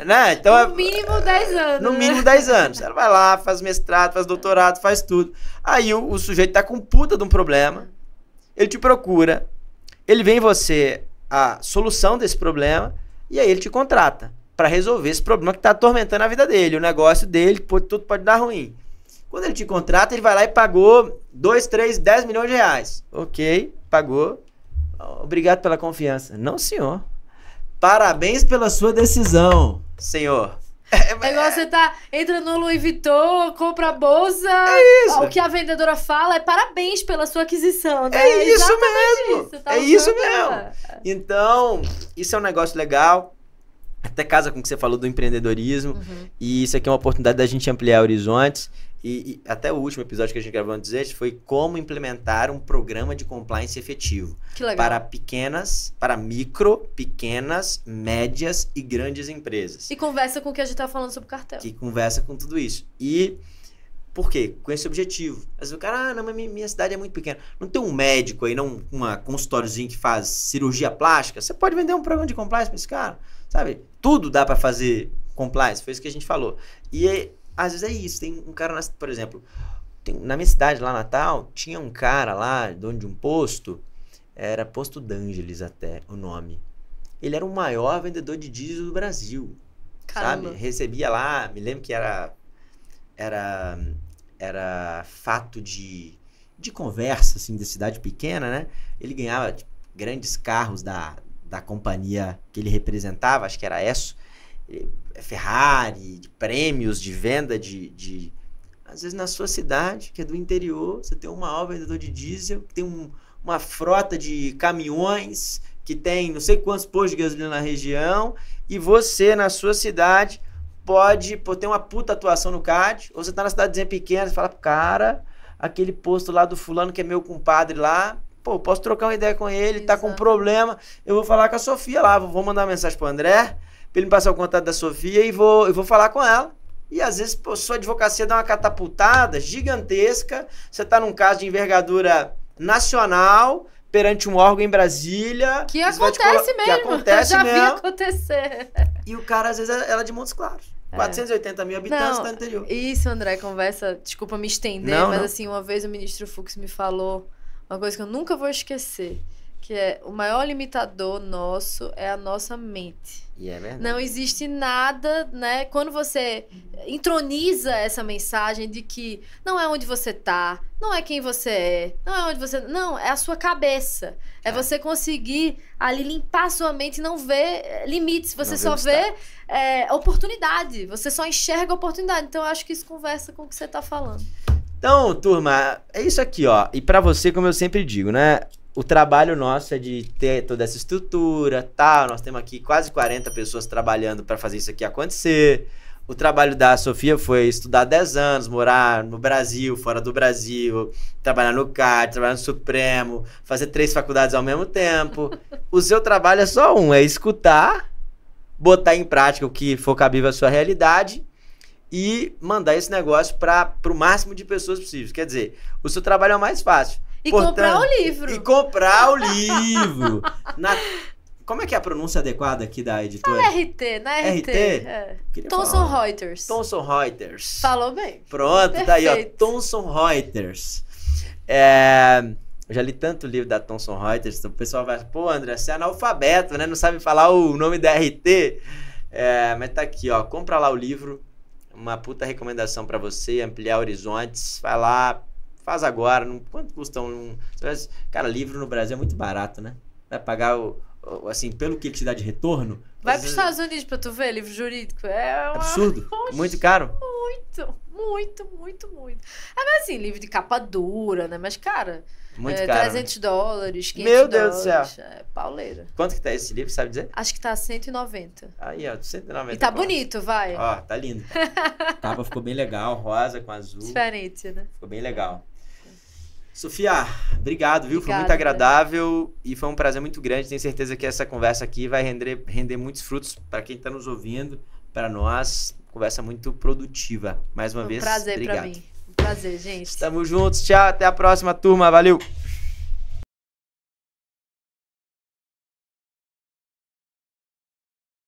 Né? Então, no mínimo 10 anos. No mínimo 10 anos. Ela vai lá, faz mestrado, faz doutorado, faz tudo. Aí o sujeito tá com um puta de um problema. Ele te procura. Ele vê em você a solução desse problema. E aí ele te contrata para resolver esse problema que tá atormentando a vida dele. O negócio dele, tudo pode dar ruim. Quando ele te contrata, ele vai lá e pagou 2, 3, 10 milhões de reais. Ok, pagou. Obrigado pela confiança. Não, senhor. Parabéns pela sua decisão, senhor. É igual você entra no Louis Vuitton, compra a bolsa. É isso. O que a vendedora fala é parabéns pela sua aquisição. Né? É isso exatamente mesmo. Isso, tá é isso mesmo. Então, isso é um negócio legal. Até casa com o que você falou do empreendedorismo. E isso aqui é uma oportunidade da gente ampliar horizontes. E até o último episódio que a gente gravou antes desse foi como implementar um programa de compliance efetivo. Que legal. Para micro, pequenas, médias e grandes empresas. E conversa com o que a gente tá falando sobre cartel. Que conversa com tudo isso. E por quê? Com esse objetivo. Às vezes o cara, não, mas minha cidade é muito pequena. Não tem um médico aí, não uma consultóriozinho que faz cirurgia plástica. Você pode vender um programa de compliance para esse cara, sabe? Tudo dá para fazer compliance, foi isso que a gente falou. E às vezes é isso, tem um cara, por exemplo, na minha cidade, lá Natal, tinha um cara lá, dono de um posto, era Posto D'Angeles até, o nome. Ele era o maior vendedor de diesel do Brasil, Caramba. sabe? Recebia lá, me lembro que era fato de conversa, assim, de cidade pequena, né? Ele ganhava grandes carros da companhia que ele representava, acho que era ESSO, Ferrari, de prêmios, de venda de... Às vezes na sua cidade, que é do interior, você tem um maior vendedor de diesel, que tem uma frota de caminhões, que tem não sei quantos postos de gasolina na região, e você, na sua cidade, pode ter uma puta atuação no CAD, ou você tá na cidadezinha pequena e fala, cara, aquele posto lá do fulano que é meu compadre lá, pô, posso trocar uma ideia com ele, tá com um problema, eu vou falar com a Sofia lá, vou mandar uma mensagem pro André, pra ele me passar o contato da Sofia e vou falar com ela. E às vezes, pô, sua advocacia dá uma catapultada gigantesca, você tá num caso de envergadura nacional, perante um órgão em Brasília. Que acontece mesmo. Que acontece eu já mesmo. vi acontecer. E o cara, às vezes, ela é de Montes Claros. 480 mil habitantes, tá no interior. Isso, André, conversa, desculpa me estender, mas assim, uma vez o ministro Fux me falou uma coisa que eu nunca vou esquecer, que é, o maior limitador nosso é a nossa mente. E é verdade. Não existe nada, né? Quando você introniza essa mensagem de que não é onde você tá, não é quem você é, não é onde você... Não, é a sua cabeça. É você conseguir ali limpar a sua mente e não ver limites. Você só vê oportunidade. Você só enxerga oportunidade. Então, eu acho que isso conversa com o que você tá falando. Então, turma, é isso aqui, ó. E pra você, como eu sempre digo, né? O trabalho nosso é de ter toda essa estrutura, tal. Nós temos aqui quase 40 pessoas trabalhando para fazer isso aqui acontecer. O trabalho da Sofia foi estudar 10 anos, morar no Brasil, fora do Brasil, trabalhar no CAD, trabalhar no Supremo, fazer 3 faculdades ao mesmo tempo. O seu trabalho é só um, é escutar, botar em prática o que for cabível à sua realidade e mandar esse negócio para o máximo de pessoas possível. Quer dizer, o seu trabalho é o mais fácil. E comprar o livro. E comprar o livro. Como é que é a pronúncia adequada aqui da editora? RT, na RT. Thomson Reuters. Thomson Reuters. Falou bem. Pronto, Perfeito. Tá aí, ó. Thomson Reuters. Eu já li tanto livro da Thomson Reuters, então o pessoal vai, pô, André, você é analfabeto, né? Não sabe falar o nome da RT. Mas tá aqui, ó. Compra lá o livro. Uma puta recomendação pra você, ampliar horizontes. Vai lá, faz agora. Quanto custa Cara, livro no Brasil é muito barato, né? Vai pagar assim, pelo que ele te dá de retorno. Vai pros Estados Unidos pra tu ver livro jurídico. É absurdo. Muito caro. Muito. Muito, muito, muito. Agora, assim, livro de capa dura, né? Mas, cara, Muito caro. $300, $500. Meu Deus do céu. É pauleira. Quanto que tá esse livro, sabe dizer? Acho que tá 190. Aí, ó, 190 E tá conto. bonito, vai. Ó, tá lindo. A capa ficou bem legal, rosa com azul. Diferente, né? Ficou bem legal. Sofia, obrigado, viu? Foi muito Obrigada, agradável e foi um prazer muito grande. Tenho certeza que essa conversa aqui vai render muitos frutos para quem está nos ouvindo, para nós. Conversa muito produtiva. Mais uma vez, Prazer obrigado. pra mim. Prazer, gente. Estamos juntos. Tchau. Até a próxima, turma. Valeu.